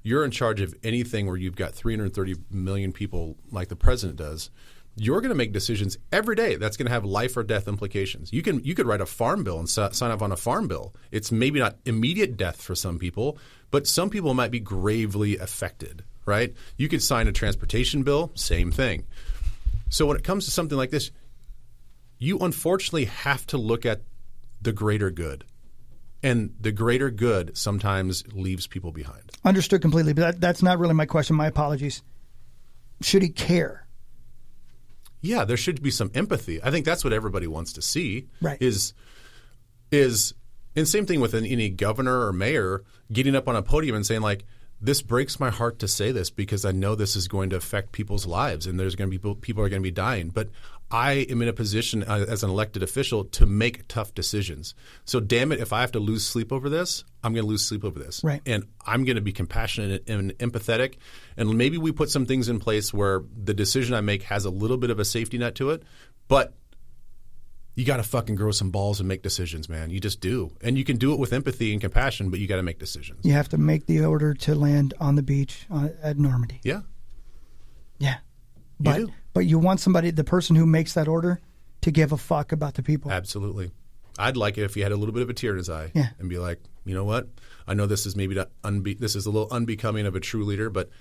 Speaker 4: in charge of anything where you've got 330 million people like the president does. You're going to make decisions every day that's going to have life or death implications. You could write a farm bill and sign up on a farm bill. It's maybe not immediate death for some people, but some people might be gravely affected, right? You could sign a transportation bill, same thing. So when it comes to something like this, you unfortunately have to look at the greater good. And the greater good sometimes leaves people behind.
Speaker 2: Understood completely, but that's not really my question. My apologies. Should he care?
Speaker 4: Yeah, there should be some empathy. I think that's what everybody wants to see.
Speaker 2: Right.
Speaker 4: Is and same thing with any governor or mayor getting up on a podium and saying this breaks my heart to say this because I know this is going to affect people's lives and there's going to be people are going to be dying. But I am in a position as an elected official to make tough decisions. So damn it, if I have to lose sleep over this, I'm going to lose sleep over this.
Speaker 2: Right.
Speaker 4: And I'm going to be compassionate and empathetic. And maybe we put some things in place where the decision I make has a little bit of a safety net to it. But you got to fucking grow some balls and make decisions, man. You just do. And you can do it with empathy and compassion, but you got to make decisions.
Speaker 2: You have to make the order to land on the beach at Normandy.
Speaker 4: Yeah.
Speaker 2: Yeah.
Speaker 4: You do.
Speaker 2: But you want the person who makes that order, to give a fuck about the people.
Speaker 4: Absolutely. I'd like it if he had a little bit of a tear in his eye and be like, you know what? I know this is maybe this is a little unbecoming of a true leader, but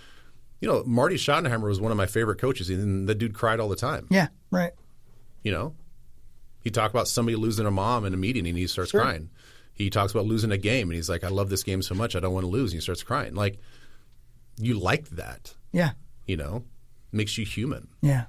Speaker 4: Marty Schottenheimer was one of my favorite coaches, and the dude cried all the time.
Speaker 2: Yeah, right.
Speaker 4: He talked about somebody losing a mom in a meeting, and he starts crying. He talks about losing a game, and he's like, I love this game so much, I don't want to lose, and he starts crying. You like that.
Speaker 2: Yeah.
Speaker 4: Makes you human.
Speaker 2: Yeah.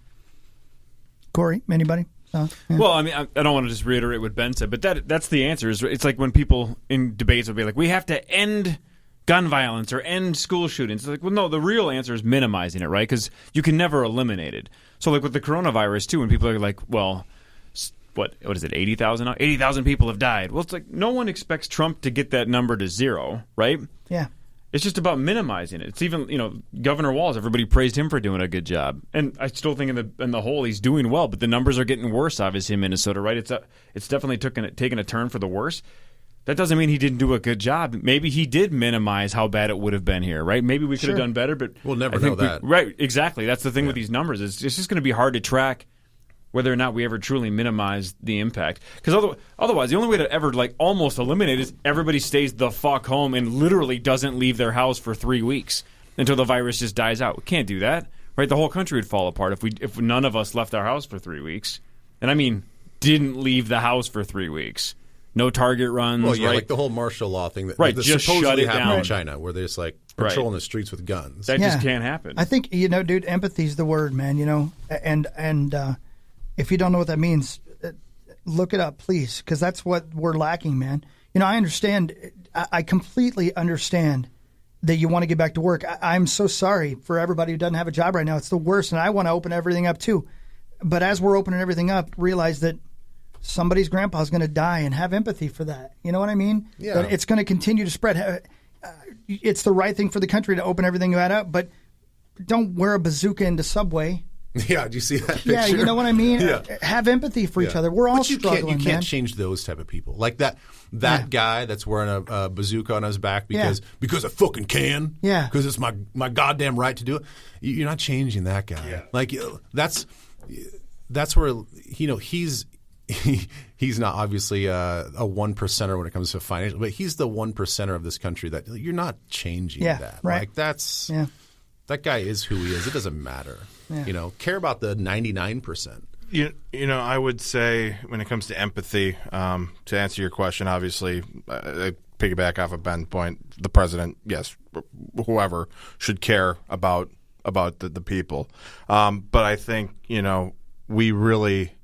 Speaker 2: Corey, anybody? Yeah.
Speaker 3: Well, I mean, I don't want to just reiterate what Ben said, but that's the answer. It's like when people in debates will be like, we have to end gun violence or end school shootings. It's like, well, no, the real answer is minimizing it, right? Because you can never eliminate it. So with the coronavirus, too, when people are like, well, what is it, 80,000 now? 80,000 people have died. Well, it's like no one expects Trump to get that number to zero, right?
Speaker 2: Yeah.
Speaker 3: It's just about minimizing it. It's even, Governor Walz, everybody praised him for doing a good job. And I still think in the whole he's doing well, but the numbers are getting worse, obviously, in Minnesota, right? It's definitely taken a turn for the worse. That doesn't mean he didn't do a good job. Maybe he did minimize how bad it would have been here, right? Maybe we could have done better, but
Speaker 4: we'll never know that.
Speaker 3: Right, exactly. That's the thing with these numbers. It's just going to be hard to track whether or not we ever truly minimize the impact. Because otherwise, the only way to ever almost eliminate it is everybody stays the fuck home and literally doesn't leave their house for 3 weeks until the virus just dies out. We can't do that, right? The whole country would fall apart if none of us left our house for 3 weeks. And I mean, didn't leave the house for 3 weeks. No Target runs.
Speaker 4: Well, yeah,
Speaker 3: right?
Speaker 4: like the whole martial law thing that
Speaker 3: just
Speaker 4: supposedly
Speaker 3: shut it
Speaker 4: happened
Speaker 3: down
Speaker 4: in China, where they're just patrolling the streets with guns.
Speaker 3: That just can't happen.
Speaker 2: I think dude, empathy's the word, man. And if you don't know what that means, look it up, please, because that's what we're lacking, man. I understand. I completely understand that you want to get back to work. I'm so sorry for everybody who doesn't have a job right now. It's the worst, and I want to open everything up too. But as we're opening everything up, realize that somebody's grandpa's going to die, and have empathy for that. You know what I mean?
Speaker 4: Yeah.
Speaker 2: That it's going to continue to spread. It's the right thing for the country to open everything up, but don't wear a bazooka into Subway.
Speaker 4: Yeah, do you see that picture?
Speaker 2: Yeah, you know what I mean?
Speaker 4: Yeah.
Speaker 2: Have empathy for each other. We're all
Speaker 4: You
Speaker 2: struggling,
Speaker 4: can't
Speaker 2: man.
Speaker 4: change those type of people. Like that guy that's wearing a bazooka on his back because I fucking can.
Speaker 2: Yeah.
Speaker 4: Because it's my goddamn right to do it. You're not changing that guy.
Speaker 5: Yeah.
Speaker 4: Like that's where he's not obviously a 1%er when it comes to financial, but he's the 1%er of this country that you're not changing that.
Speaker 2: Right.
Speaker 4: Like that guy is who he is. It doesn't matter.
Speaker 2: Yeah.
Speaker 4: Care about the 99%.
Speaker 6: I would say when it comes to empathy, to answer your question, obviously, I piggyback off of Ben's point. The president, yes, whoever should care about the people. But I think we really,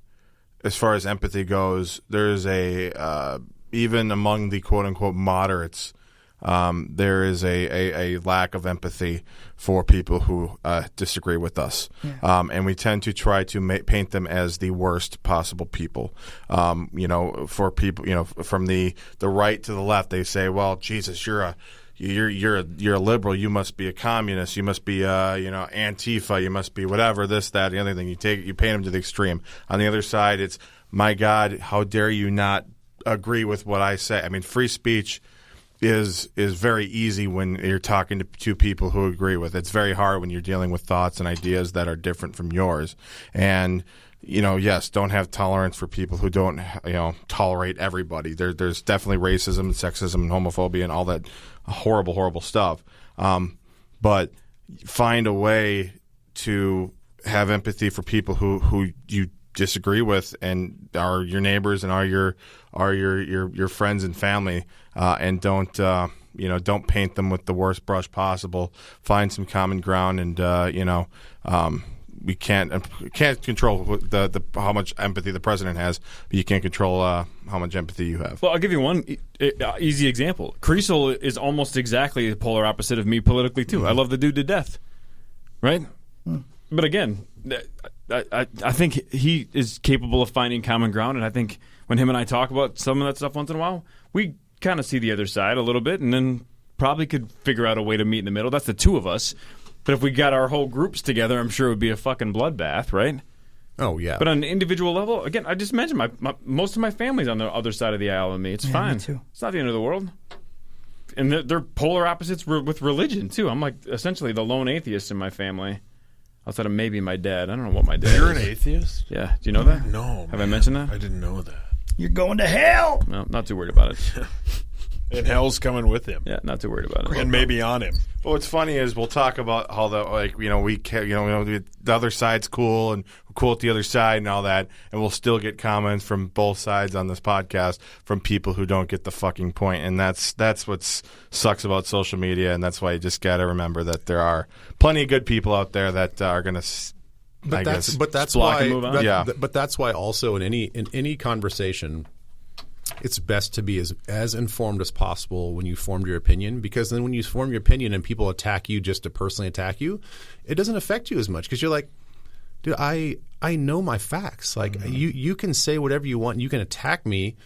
Speaker 6: as far as empathy goes, there's even among the quote unquote moderates, there is a lack of empathy for people who disagree with us, and we tend to try to paint them as the worst possible people. For people, from the right to the left, they say, "Well, Jesus, you're a liberal. You must be a communist. You must be Antifa. You must be whatever. This, that, the other thing. You paint them to the extreme." On the other side, it's, "My God, how dare you not agree with what I say?" I mean, free speech is very easy when you're talking to people who agree with it. It's very hard when you're dealing with thoughts and ideas that are different from yours. And yes, don't have tolerance for people who don't tolerate everybody. There's definitely racism and sexism and homophobia and all that horrible, horrible stuff. But find a way to have empathy for people who you disagree with and are your neighbors and are your friends and family, and don't paint them with the worst brush possible. Find some common ground, and we can't control how much empathy the president has, but you can't control how much empathy you have.
Speaker 3: Well, I'll give you one easy example. Creasel is almost exactly the polar opposite of me politically too. I love the dude to death, right? But again, I think he is capable of finding common ground, and I think when him and I talk about some of that stuff once in a while, we kind of see the other side a little bit, and then probably could figure out a way to meet in the middle. That's the two of us. But if we got our whole groups together, I'm sure it would be a fucking bloodbath, right?
Speaker 4: Oh, yeah.
Speaker 3: But on an individual level, again, I just mentioned most of my family's on the other side of the aisle than me. It's fine.
Speaker 2: Me too.
Speaker 3: It's not the end of the world. And they're polar opposites with religion, too. I'm like essentially the lone atheist in my family. Outside of maybe my dad. I don't know what my dad
Speaker 5: You're
Speaker 3: is.
Speaker 5: an atheist?
Speaker 3: Yeah. Do you know that?
Speaker 5: No.
Speaker 3: Have I mentioned that?
Speaker 5: I didn't know that.
Speaker 2: You're going to hell.
Speaker 3: No, not too worried about it.
Speaker 5: And hell's coming with him.
Speaker 3: Yeah, not too worried about it.
Speaker 5: And maybe on him.
Speaker 6: Well, what's funny is we'll talk about how the other side's cool and we're cool at the other side and all that, and we'll still get comments from both sides on this podcast from people who don't get the fucking point, and that's what sucks about social media, and that's why you just got to remember that there are plenty of good people out there that are going to.
Speaker 4: But that's
Speaker 3: block
Speaker 4: why.
Speaker 3: and move on.
Speaker 4: But that's why also in any conversation, it's best to be as informed as possible when you formed your opinion, because then when you form your opinion and people attack you just to personally attack you, it doesn't affect you as much because you're like, dude, I know my facts. Like you can say whatever you want, and you can attack me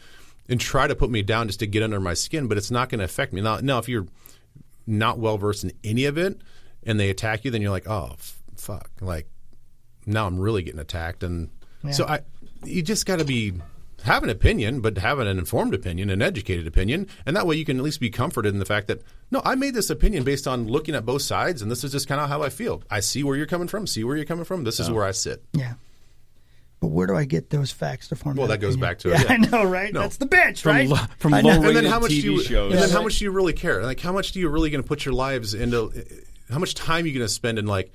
Speaker 4: and try to put me down just to get under my skin, but it's not going to affect me. Now if you're not well versed in any of it and they attack you, then you're like, oh, fuck. Like, now I'm really getting attacked. And so you just got to have an opinion, but have an informed opinion, an educated opinion. And that way you can at least be comforted in the fact that, no, I made this opinion based on looking at both sides, and this is just kind of how I feel. I see where you're coming from, This is where I sit.
Speaker 2: Yeah. But where do I get those facts to form?
Speaker 4: Well, that goes back to it.
Speaker 2: Yeah, I know, right? No. That's the bitch, right?
Speaker 3: From low-rated
Speaker 4: and then how much
Speaker 3: TV shows.
Speaker 4: And then how much do you really care? Like, how much do you really going to put your lives into? How much time are you going to spend in like,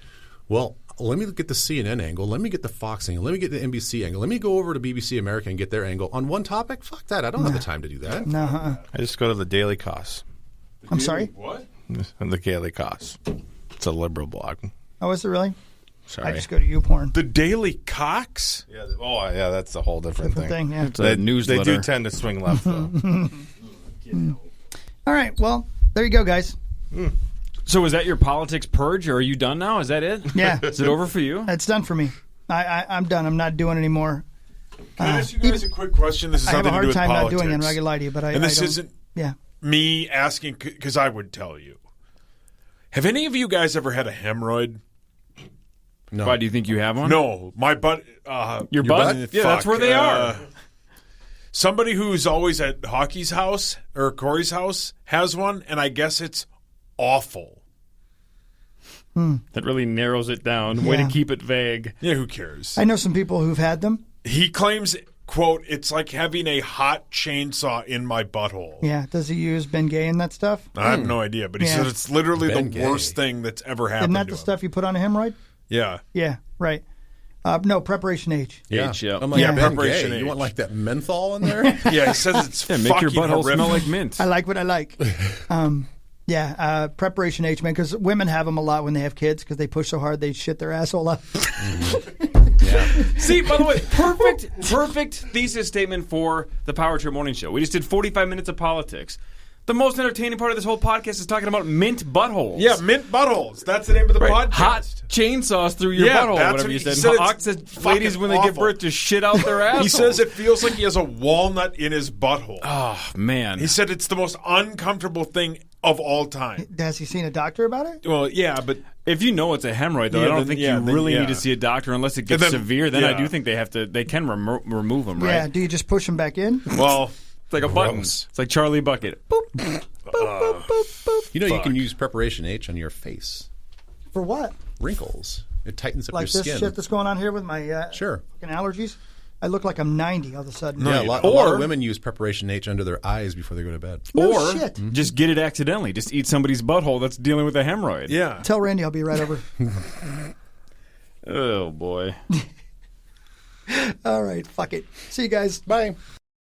Speaker 4: well, let me get the CNN angle, let me get the Fox angle, let me get the NBC angle, let me go over to BBC America and get their angle on one topic? Fuck that. I don't have the time to do that.
Speaker 2: No.
Speaker 6: I just go to the Daily Cost.
Speaker 2: I'm sorry?
Speaker 5: What?
Speaker 6: The Daily Cost. It's a liberal blog.
Speaker 2: Oh, is it really?
Speaker 6: Sorry.
Speaker 2: I just go to YouPorn.
Speaker 5: The Daily Cox?
Speaker 6: Yeah. Yeah, that's a whole different thing.
Speaker 2: Yeah.
Speaker 3: It's a newsletter.
Speaker 6: They do tend to swing left, though.
Speaker 2: All right. Well, there you go, guys.
Speaker 3: So is that your politics purge, or are you done now? Is that it?
Speaker 2: Yeah.
Speaker 3: Is it over for you?
Speaker 2: It's done for me. I'm done. I'm not doing anymore.
Speaker 5: Can I ask you guys a quick question? This is
Speaker 2: I have a
Speaker 5: nothing to do
Speaker 2: hard
Speaker 5: with
Speaker 2: time
Speaker 5: politics.
Speaker 2: not doing it. I'm not going to lie to you, but
Speaker 5: and this
Speaker 2: I don't,
Speaker 5: isn't
Speaker 2: yeah.
Speaker 5: me asking, because I would tell you. Have any of you guys ever had a hemorrhoid?
Speaker 4: No.
Speaker 3: Why do you think you have one?
Speaker 5: No, my butt.
Speaker 3: Your butt? Yeah, that's where they are.
Speaker 5: Somebody who's always at Hockey's house or Corey's house has one, and I guess it's awful.
Speaker 3: That really narrows it down. Way to keep it vague.
Speaker 5: Yeah, who cares?
Speaker 2: I know some people who've had them.
Speaker 5: He claims, quote, it's like having a hot chainsaw in my butthole.
Speaker 2: Yeah. Does he use Bengay and that stuff?
Speaker 5: I have no idea, but he says it's literally the worst thing that's ever happened
Speaker 2: Isn't that
Speaker 5: to
Speaker 2: the
Speaker 5: him.
Speaker 2: stuff you put on a hemorrhoid?
Speaker 5: Yeah.
Speaker 2: Yeah. Right. No, Preparation H.
Speaker 4: Yeah.
Speaker 3: Yeah.
Speaker 4: I'm like,
Speaker 5: Yeah,
Speaker 4: Ben
Speaker 5: preparation
Speaker 4: Gay,
Speaker 5: age.
Speaker 4: you want like that menthol in there?
Speaker 5: Yeah, he says it's
Speaker 3: Make
Speaker 5: fucking
Speaker 3: your butthole
Speaker 5: horrific.
Speaker 3: smell like mint.
Speaker 2: I like what I like. Preparation H, man, because women have them a lot when they have kids because they push so hard they shit their asshole up.
Speaker 3: See, by the way, perfect thesis statement for the Power Trip Morning Show. We just did 45 minutes of politics. The most entertaining part of this whole podcast is talking about mint buttholes.
Speaker 5: Yeah, mint buttholes. That's the name of the podcast.
Speaker 3: Hot chainsaws through your butthole,
Speaker 5: that's
Speaker 3: whatever
Speaker 5: what
Speaker 3: you
Speaker 5: he
Speaker 3: said.
Speaker 5: said. It's
Speaker 3: Hawk said ladies, when they give
Speaker 5: awful.
Speaker 3: birth, just shit out their assholes.
Speaker 5: He says it feels like he has a walnut in his butthole.
Speaker 3: Oh, man.
Speaker 5: He said it's the most uncomfortable thing of all time.
Speaker 2: Has he seen a doctor about it?
Speaker 5: Well, yeah, but
Speaker 3: If you know it's a hemorrhoid, though, I don't think you really need to see a doctor unless it gets severe. Then I do think they can remove them, right?
Speaker 2: Yeah. Do you just push them back in?
Speaker 5: well,
Speaker 3: It's like a button. It's like Charlie Bucket. Boop.
Speaker 2: Boop, boop, boop, boop.
Speaker 4: You know, you can use Preparation H on your face.
Speaker 2: For what?
Speaker 4: Wrinkles. It tightens up
Speaker 2: Like
Speaker 4: your
Speaker 2: this
Speaker 4: skin.
Speaker 2: shit that's going on here with my
Speaker 4: Sure.
Speaker 2: fucking allergies? I look like I'm 90 all of a sudden.
Speaker 4: Yeah, a lot of women use Preparation H under their eyes before they go to bed.
Speaker 2: No
Speaker 3: Or
Speaker 2: shit.
Speaker 3: just get it accidentally. Just eat somebody's butthole that's dealing with a hemorrhoid.
Speaker 5: yeah.
Speaker 2: Tell Randy I'll be right over.
Speaker 3: Oh, boy.
Speaker 2: All right. Fuck it. See you guys.
Speaker 4: Bye.